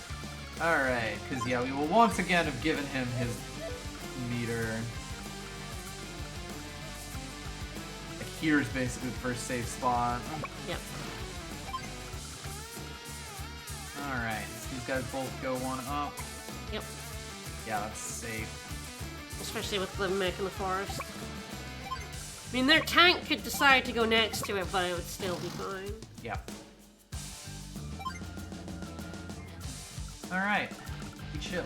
Alright, because yeah, we will once again have given him his meter. Like, here's basically the first safe spot. Yep. Alright, so these guys both go one up. Yep. Yeah, that's safe. Especially with the mech in the forest. I mean, their tank could decide to go next to it, but it would still be fine. Yeah. Alright, we chill.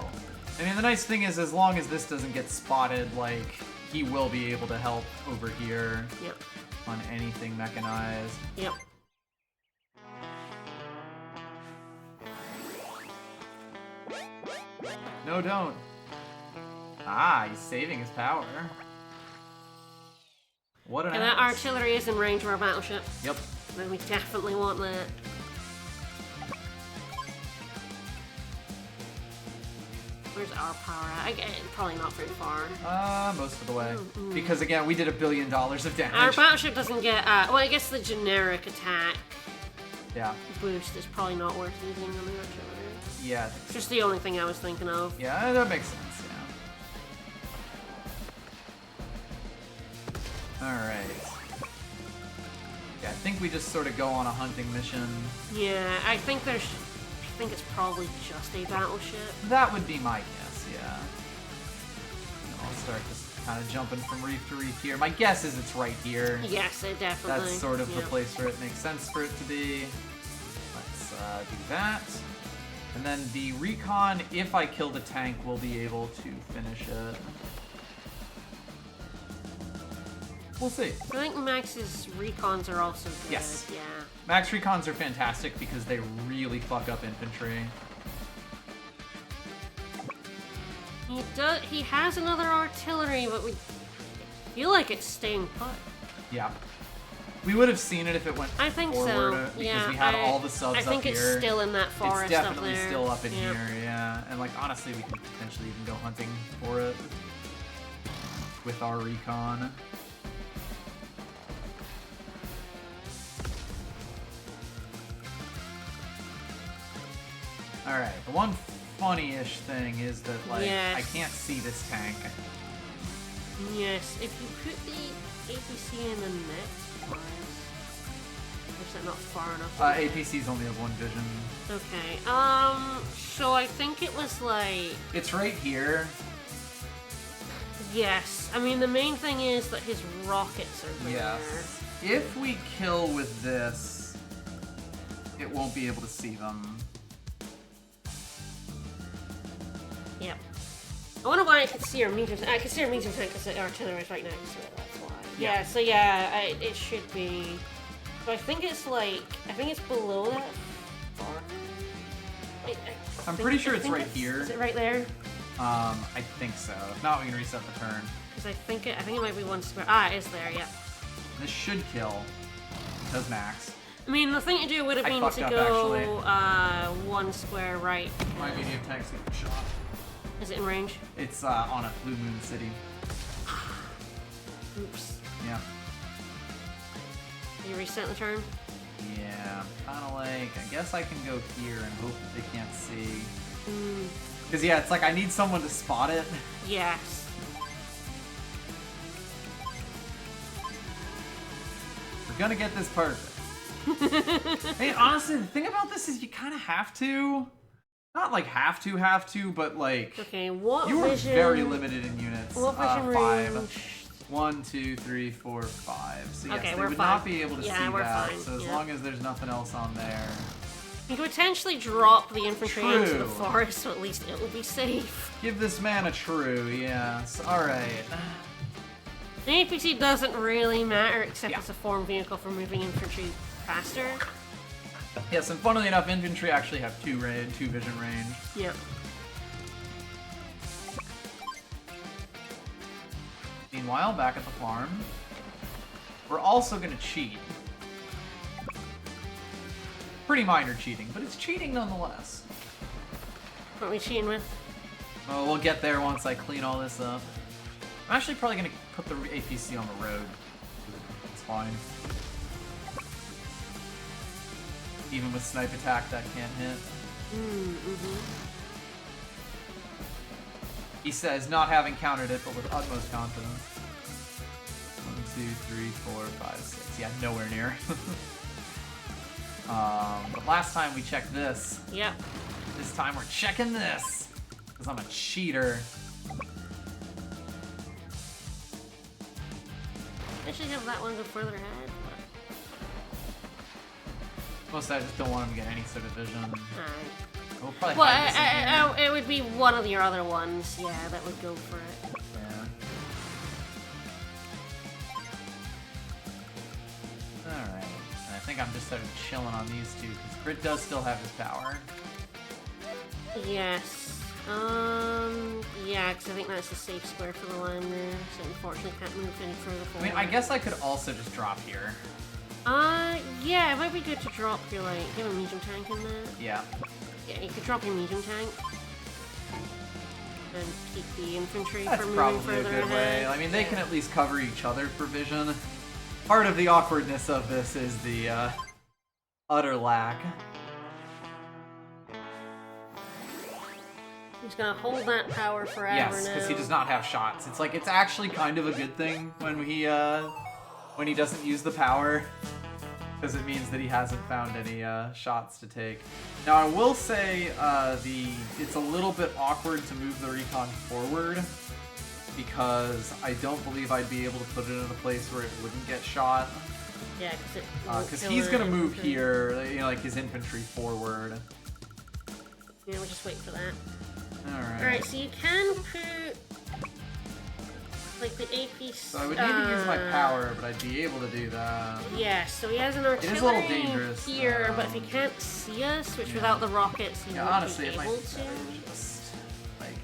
I mean, the nice thing is, as long as this doesn't get spotted, like, he will be able to help over here Yep. on anything mechanized. Yep. No, don't. Ah, he's saving his power. What an And that ass. artillery is in range of our battleship. Yep. Then we definitely want that. Where's our power at? Probably not very far. Most of the way. Because again, we did $1 billion of damage. Our battleship doesn't get, well, I guess the generic attack Yeah. boost is probably not worth using on the artillery. Yeah. It's just the only thing I was thinking of. Yeah, that makes sense, yeah. Alright. Yeah, I think we just sort of go on a hunting mission. Yeah, I think it's probably just a battleship. That would be my guess, yeah. I'll start just kind of jumping from reef to reef here. My guess is it's right here. Yes, it definitely. That's sort of the yeah. place where it makes sense for it to be. Let's do that. And then the recon, if I kill the tank, will be able to finish it. We'll see. I think Max's recons are also good. Yes. Yeah. Max recons are fantastic because they really fuck up infantry. He has another artillery, but we feel like it's staying put. Yeah. We would have seen it if it went I think forward so. because Yeah, we had all the subs I think up here. it's still in that forest It's definitely up there. still up in Yeah. here, yeah. And like honestly, we could potentially even go hunting for it with our recon. Alright, the one funny-ish thing is that, like, Yes. I can't see this tank. Yes, if you put the APC in the next one, or is that not far enough? away? APCs only have one vision. Okay, so I think it was like... It's right here. Yes, I mean, the main thing is that his rockets are there. Yes. If we kill with this, it won't be able to see them. Yep. I wonder why I could see our meters. I could see our meters because the artillery is right next to it. That's why. Yeah. Yeah. So yeah, it should be. So I think it's like it's below that. I'm pretty sure it's right here. Is it right there? I think so. If not, we can reset the turn. Because I think it might be one square. Ah, it is there. Yeah. This should kill. Does max. I mean, the thing to do would have I been fucked to up, go one square right. My medium tank's getting shot. Is it in range? It's on a Blue Moon City. Oops. Yeah. Are you reset the turn? Yeah, kind of like, I guess I can go here and hope that they can't see. Mm, Because, yeah, it's like I need someone to spot it. yes. We're gonna get this perfect. Hey, honestly, the thing about this is you kind of have to. Not like have to, but like... Okay, what You were vision? very limited in units. What vision 5. range? 1, 2, 3, 4, 5. So yes, Okay, they we're would fine. not be able to Yeah, see we're that. fine, So as yeah. long as there's nothing else on there. You could potentially drop the infantry into the True. forest, so at least it will be safe. Give this man a true, yes. Alright. The APC doesn't really matter, except Yeah. it's a form vehicle for moving infantry faster. Yes, and funnily enough, infantry actually have two vision range. Yep. Meanwhile, back at the farm, we're also gonna cheat. Pretty minor cheating, but it's cheating nonetheless. What are we cheating with? Oh, we'll get there once I clean all this up. I'm actually probably gonna put the APC on the road. It's fine. Even with snipe attack, that can't hit. He says, not having countered it, but with utmost confidence. 1, 2, 3, 4, 5, 6. Yeah, nowhere near. But last time we checked this. Yep. This time we're checking this. Because I'm a cheater. I should have that one go further ahead. Mostly I just don't want him to get any sort of vision. Alright. We'll probably Well, hide this in here. it would be one of your other ones, yeah, that would go for it. Yeah. Alright. And I think I'm just sort of chilling on these two, because Grit does still have his power. Yes. Yeah, because I think that's a safe square for the line there, so unfortunately can't move any further I forward. mean, I guess I could also just drop here. Yeah, it might be good to drop your, like, you have a medium tank in there? Yeah. Yeah, you could drop your medium tank. And keep the infantry That's from moving probably a further good way. ahead. I mean, they can at least cover each other for vision. Part of the awkwardness of this is the, utter lack. He's gonna hold that power forever now. Yes, because he does not have shots. It's like, it's actually kind of a good thing when he doesn't use the power. Because it means that he hasn't found any shots to take. Now I will say it's a little bit awkward to move the recon forward because I don't believe I'd be able to put it in a place where it wouldn't get shot. Yeah, Because he's gonna move here, you know, like his infantry forward. Yeah, we'll just wait for that. Alright. Alright, so you can put like the AP. So I would need to use my power, but I'd be able to do that. Yeah, so he has an artillery is a little dangerous, here, but if he can't see us, which without the rockets he won't honestly, be it might able be to. better to just like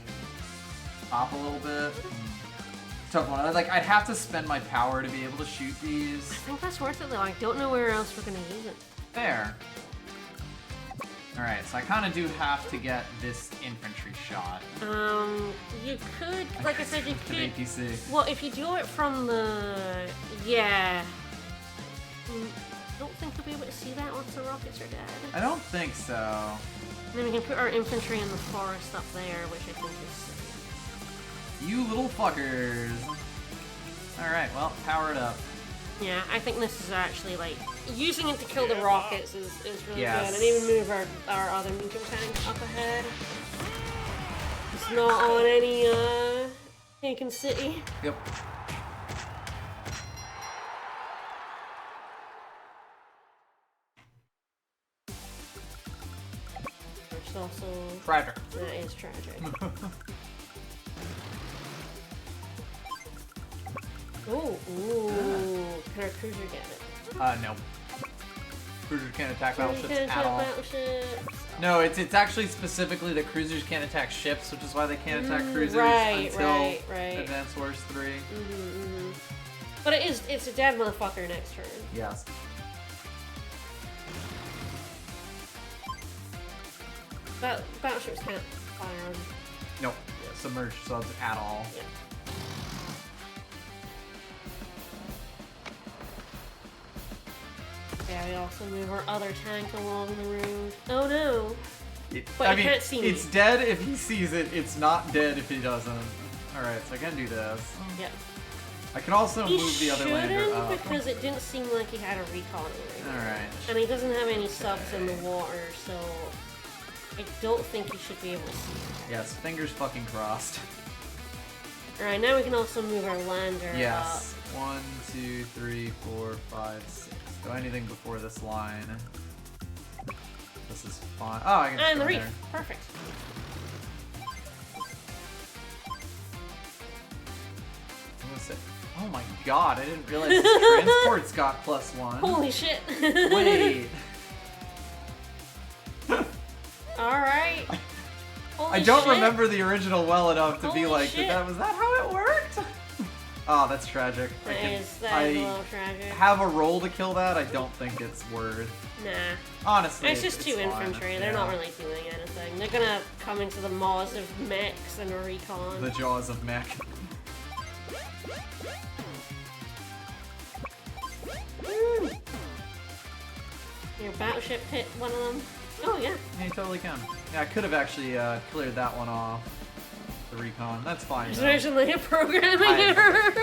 pop a little bit. Tough one. Like I'd have to spend my power to be able to shoot these. I think that's worth it though. I don't know where else we're gonna use it. Fair. Alright, so I kind of do have to get this infantry shot. You could, like I said, you With an could. APC. Well, if you do it from the, yeah. I don't think you'll be able to see that once the rockets are dead. I don't think so. And then we can put our infantry in the forest up there, which I think is safe. You little fuckers. Alright, well, power it up. Yeah, I think this is actually, like, using it to kill the rockets is really Yes. good. And even move our other medium tank up ahead. It's not on any, Taken City. Yep. Which is also... Tragic. That is tragic. Ooh. Can our cruiser get it? No. Cruisers can't attack Cruiser battleships can't at attack all. battleships. No, it's actually specifically that cruisers can't attack ships, which is why they can't attack cruisers until right. Advanced Wars 3. But it's a dead motherfucker next turn. Yes. Battleships can't fire on. Nope. Submerged subs at all. Yeah. Yeah, we also move our other tank along the road. Oh no! But I you mean, can't see me. it's dead if he sees it. It's not dead if he doesn't. Alright, so I can do this. Yeah. I can also He move the other lander shouldn't up. because it didn't seem like he had a recon anywhere. Alright. And he doesn't have any subs in the water, so I don't think he should be able to see it. Yes, fingers fucking crossed. Alright, now we can also move our lander Yes. 1, 2, 3, 4, 5, 6. So anything before this line. This is fine. Oh, I can up. just And go the reef. there. Perfect. I'm gonna say, oh my god, I didn't realize the transport's got +1. Holy shit. Wait. Alright. I don't remember the original well enough to be Holy like, shit. was that how it worked? Oh, that's tragic. That is a I little tragic. have a roll to kill that. I don't think it's worth. Nah. Honestly, It's just two fine. infantry. They're not really doing anything. They're gonna come into the maws of mechs and recon. The jaws of mech. Your battleship hit one of them. Oh yeah. Yeah, you totally can. Yeah, I could have actually cleared that one off. The recon. That's fine. There's though. originally a programming error.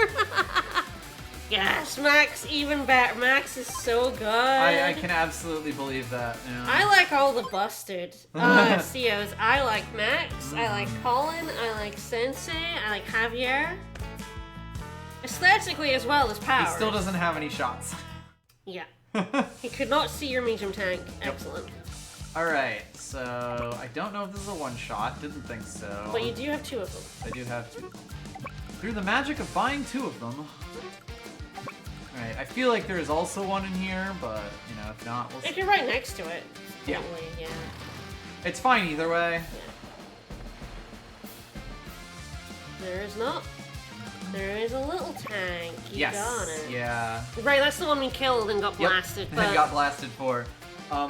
Yes, Max even better. Max is so good. I can absolutely believe that. Yeah. I like all the busted COs. I like Max. I like Colin. I like Sensei. I like Javier. Aesthetically as well as power. He still doesn't have any shots. Yeah. He could not see your medium tank. Excellent. Alright, so I don't know if this is a one-shot. Didn't think so. But you do have two of them. I do have two. Through the magic of buying two of them. Alright, I feel like there is also one in here, but, you know, if not, we'll see. If you're right next to it. Yeah. Probably, yeah. It's fine either way. There is not. There is a little tank. You got it. Yeah. Right, that's the one we killed and got Yep. blasted. And But got blasted for.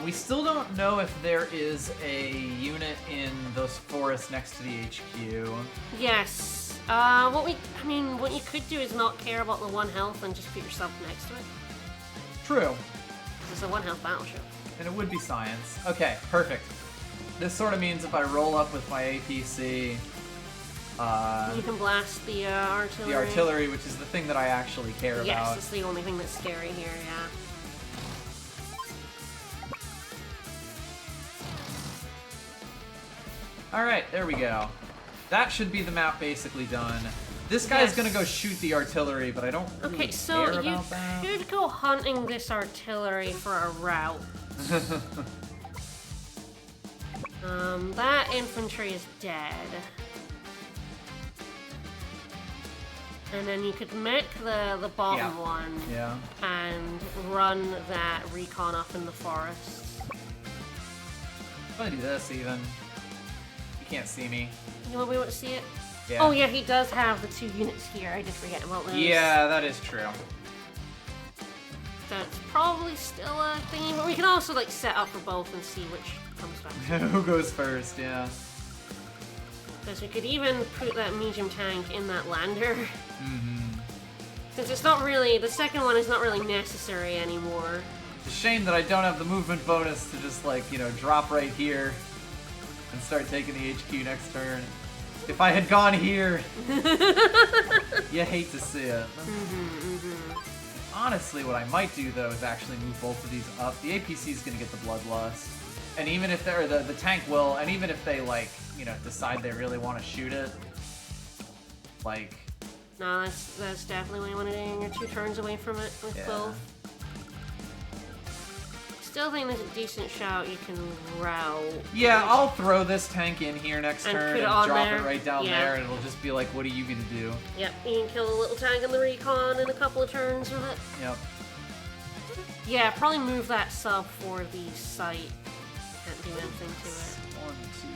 We still don't know if there is a unit in those forests next to the HQ. yes. What you could do is not care about the one health and just put yourself next to it. True. It's a one health battleship. And it would be science. Okay, perfect. This sort of means if I roll up with my APC, You can blast the artillery. the artillery, which is the thing that I actually care Yes, about. it's the only thing that's scary here, yeah. Alright, there we go. That should be the map basically done. This guy's Yes. gonna go shoot the artillery, but I don't really Okay, so care you about that. could go hunting this artillery for a route. That infantry is dead. And then you could mech the bottom Yeah. one Yeah. and run that recon up in the forest. I'm gonna do this even. You can't see me. You want to be able to see it? Yeah. Oh yeah, he does have the two units here. I did forget about those. Yeah, that is true. That's probably still a thingy, but we can also like set up for both and see which comes back. Who goes first? Yeah. Because we could even put that medium tank in that lander. Mm-hmm. Since it's not really, the second one is not really necessary anymore. It's a shame that I don't have the movement bonus to just like, you know, drop right here and start taking the HQ next turn. If I had gone here, you hate to see it. Honestly, what I might do though is actually move both of these up. The APC is gonna get the bloodlust, and even if they're the tank will, and even if they like, you know, decide they really want to shoot it, like. No, that's definitely what you want to do. You're 2 turns away from it with Yeah. both. Still think there's a decent shout you can route. Yeah, I'll throw this tank in here next And turn put it and on drop there. it right down Yeah. there, and it'll just be like, what are you gonna do? Yep, you can kill a little tank in the recon in a couple of turns with it. Yep. Yeah, probably move that sub for the site. Can't do anything to it. 1, 2,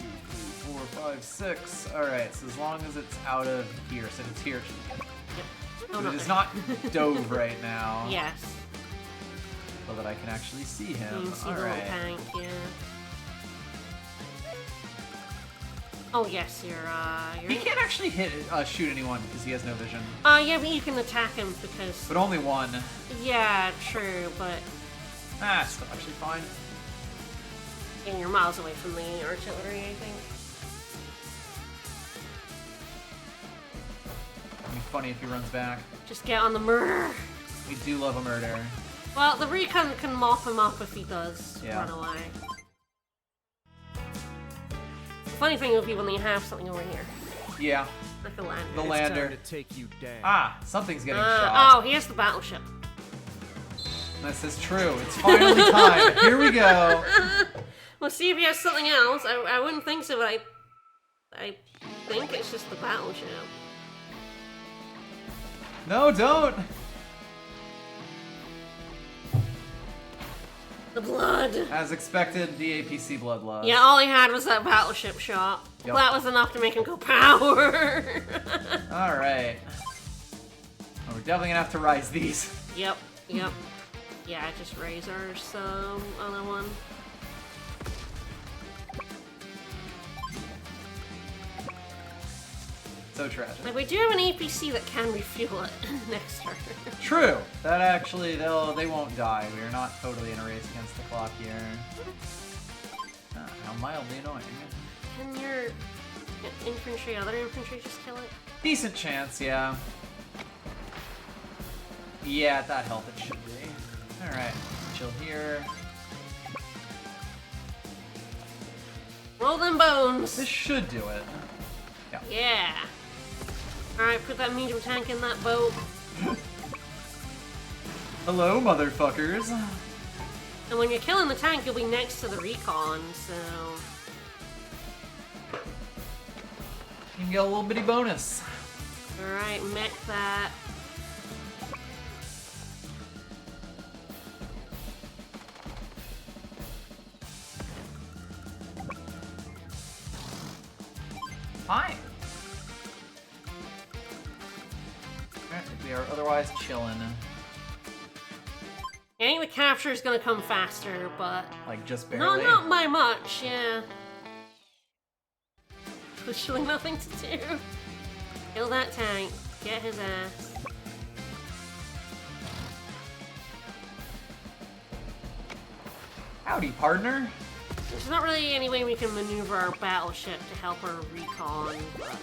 3, 4, 5, 6. Alright, so as long as it's out of here, so it's here. Yep. Oh, But it is there. not dove right now. Yes. So that I can actually see You him. can see the little Alright. tank, yeah. Oh yes, He can't actually shoot anyone because he has no vision. yeah, but you can attack him because... But only one. Yeah, true, but... Ah, still actually fine. And you're miles away from the artillery, I think. It'd be funny if he runs back. Just get on the murder. We do love a murder. Well, the recon can mop him up if he does Yeah. run away. The funny thing would be when you have something over here, Yeah, like a lander. the It's lander. time to take you down. Ah, something's getting shot. Oh, here's the battleship. This is true. It's finally time. Here we go. We'll see if he has something else. I wouldn't think so, but I think it's just the battleship. No, don't. The blood. As expected, the APC bloodlust. Yeah, all he had was that battleship shot. Yep. That was enough to make him go power. All right. Oh, we're definitely gonna have to rise these. Yep, yep. Yeah, just raise our some other one. So tragic. Like, we do have an APC that can refuel it next turn. True. That actually, they won't die. We are not totally in a race against the clock here. How mildly annoying. Can your infantry, other infantry, just kill it? Decent chance, yeah. Yeah, at that health it should be. Alright, chill here. Roll them bones! This should do it. Yeah. Yeah. Alright, put that medium tank in that boat. Hello, motherfuckers. And when you're killing the tank, you'll be next to the recon, so... You can get a little bitty bonus. Alright, mech that. Fine. Alright, we are otherwise chilling. I think the capture is gonna come faster, but... Like, just barely. Not by much, yeah. Literally nothing to do. Kill that tank. Get his ass. Howdy, partner. There's not really any way we can maneuver our battleship to help our recon, but...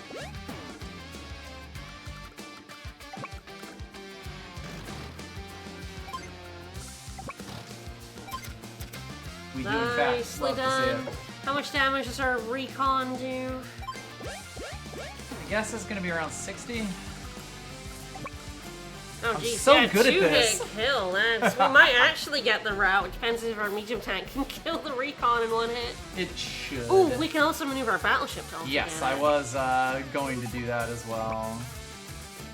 We do in fact Nicely love to see done. it. How much damage does our recon do? I guess it's gonna be around 60. Oh, I'm geez, so yeah, good at this. 2-hit kill. That's, we might actually get the route. It depends if our medium tank can kill the recon in one hit. It should. Ooh, we can also maneuver our battleship to also Yes, get I it. was going to do that as well.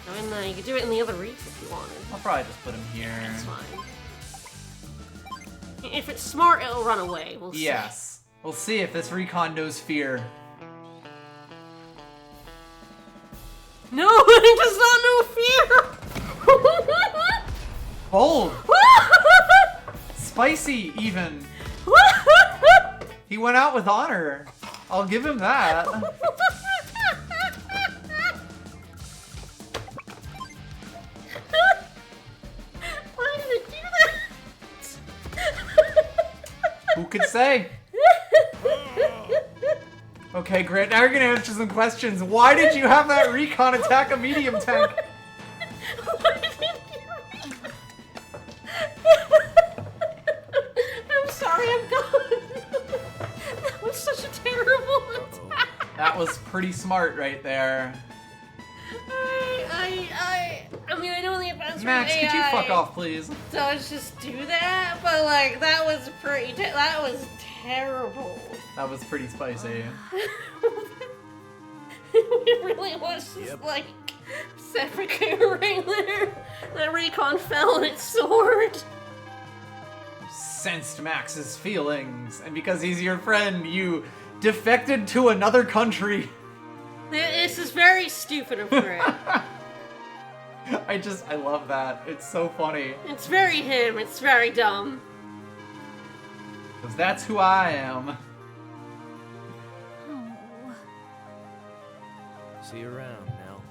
So in the, you could do it in the other reef if you wanted. I'll probably just put him here. That's fine. If it's smart, it'll run away. We'll see. Yes. We'll see if this recon knows fear. No, it does not know fear! Bold! Spicy, even. He went out with honor. I'll give him that. Why did it do that? Who could say? Okay, Grit, now you're gonna answer some questions. Why did you have that recon attack a medium tank? Why did you... I'm sorry, I'm gone. That was such a terrible attack. That was pretty smart right there. I mean, I know the advanced Max, AI could you fuck off, please? does just do that, but like, that was pretty, that was terrible. That was pretty spicy. It really was just like seppuku right there. That recon fell on its sword. Sensed Max's feelings, and because he's your friend, you defected to another country. This is very stupid of Grit. I love that. It's so funny. It's very him, it's very dumb. Because that's who I am. Oh. See you around now.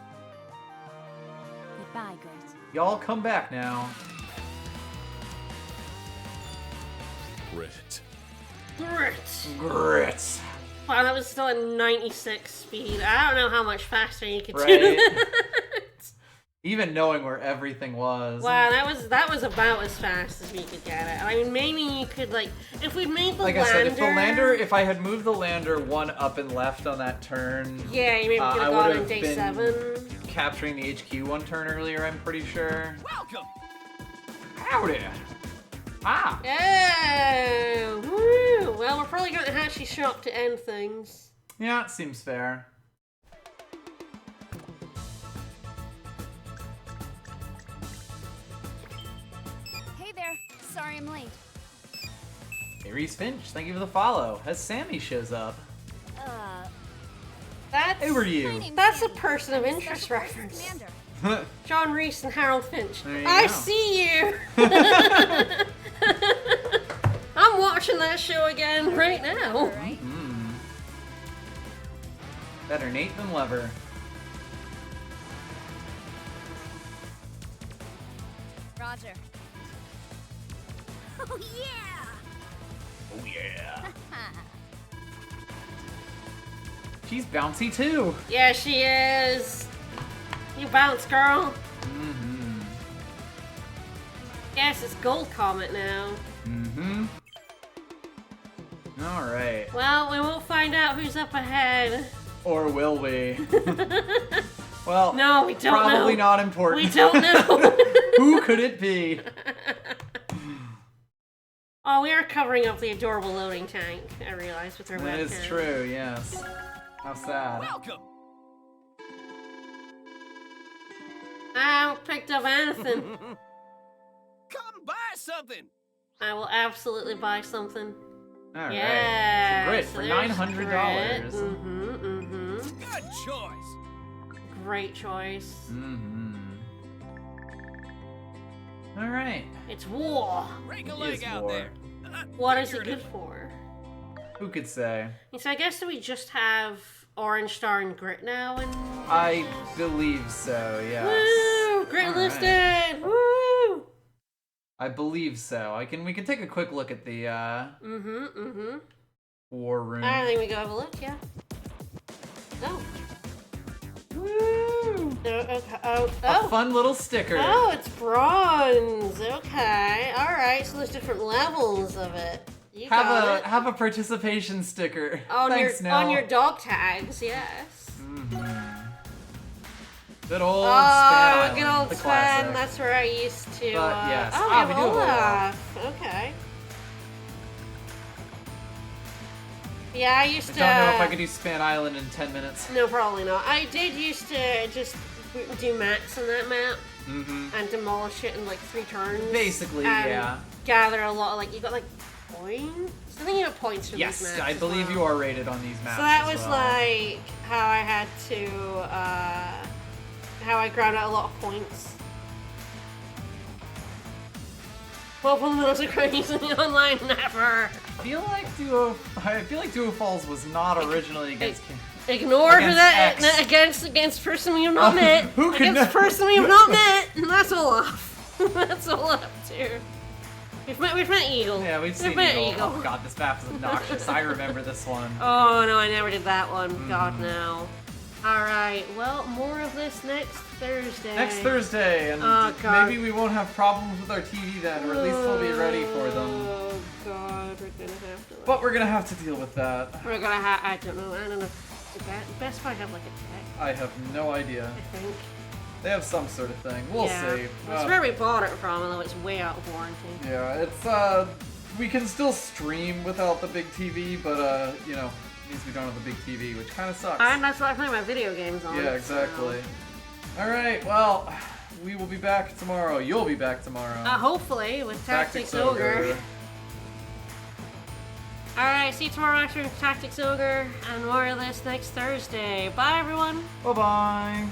Goodbye, Grit. Y'all come back now. Grit. Grit. Grit. Wow, that was still at 96 speed. I don't know how much faster you could do Right. that. Even knowing where everything was. Wow, that was about as fast as we could get it. I mean, maybe you could, like, if we made the Like lander... I said, if I had moved the lander one up and left on that turn, Yeah, you maybe could I have gone on would've day been 7. capturing the HQ one turn earlier, I'm pretty sure. Welcome! Howdy! Ah! Yeah! Woo! Well, we're probably going to Hashi Shop to end things. Yeah, it seems fair. Hey there. Sorry I'm late. Hey, Reese Finch, thank you for the follow. As Sammy shows up. Uh, That's... Who are my you? name's That's a Sammy. person of I'm interest Special Forces reference. Commander. John Reese and Harold Finch. There you I go. see you. I'm watching that show again right now. Right? Better Nate than Lever. Roger. Oh, yeah! Oh yeah. She's bouncy too. Yeah, she is. You bounce, girl. Mm-hmm. Yes, it's Gold Comet now. Mm-hmm. Alright. Well, we won't find out who's up ahead. Or will we? Well, No, we don't know. probably not important. We don't know. Who could it be? Oh, we are covering up the adorable loading tank, I realized, with our That webcam. is true, yes. How sad. Welcome. I haven't picked up anything. Come buy something. I will absolutely buy something. Alright. Yeah. Grit so for there's $900. Grit. Mm-hmm. Good choice. Great choice. Mm-hmm. Alright. It's war. Break a It leg is out war. there. What is it Figured good for? Who could say? And so I guess that we just have Orange Star and Grit now, and I believe so, yes. woo! Grit Alright. listed! Woo! I believe so. We can take a quick look at the war room. I think we go have a look, yeah. Oh. Woo! Oh, okay. Oh, A oh. fun little sticker. Oh, it's bronze. Okay. Alright, so there's different levels of it. You got it. Have a participation sticker. On Thanks, your Nell. on your dog tags, yes. Good old Span Oh, Island, good old the Sven. classic. That's where I used to. But, yes. Oh, Ah, we we have do have Olaf. Okay. Yeah, I used to. I don't know if I could do Span Island in 10 minutes. No, probably not. I did used to just do max on that map and demolish it in like 3 turns. Basically, and yeah. Gather a lot of like you got like points. I think you got points for Yes, these maps. I as believe well. you are rated on these maps. So that as was well. like how I had to, how I ground out a lot of points. Well, fundamentals are crazy online, never. I feel like Duo Falls was not originally against. Ignore Against that X. against person we have not met. Who could Against know? person we have not met, and that's Olaf. That's Olaf too. We've met Eagle. Yeah, we've seen met Eagle. Oh god, this map is obnoxious. I remember this one. Oh no, I never did that one. God no. Alright, well, more of this next Thursday. Next Thursday, and Oh, God. maybe we won't have problems with our TV then, or at least we'll be ready for them. Oh god, we're gonna have to. But we're gonna have to deal with that. We're gonna have. I don't know. Best Buy have like a tech, I have no idea. I think. They have some sort of thing. We'll Yeah. see. It's where we bought it from, although it's way out of warranty. Yeah, it's we can still stream without the big TV, but you know, it means we don't have the big TV, which kind of sucks. And that's why I play my video games on. Yeah, exactly. All right, well, we will be back tomorrow. You'll be back tomorrow. Hopefully with Tactics Ogre. Alright, see you tomorrow after Tactics Ogre, and more of this next Thursday. Bye, everyone. Bye bye.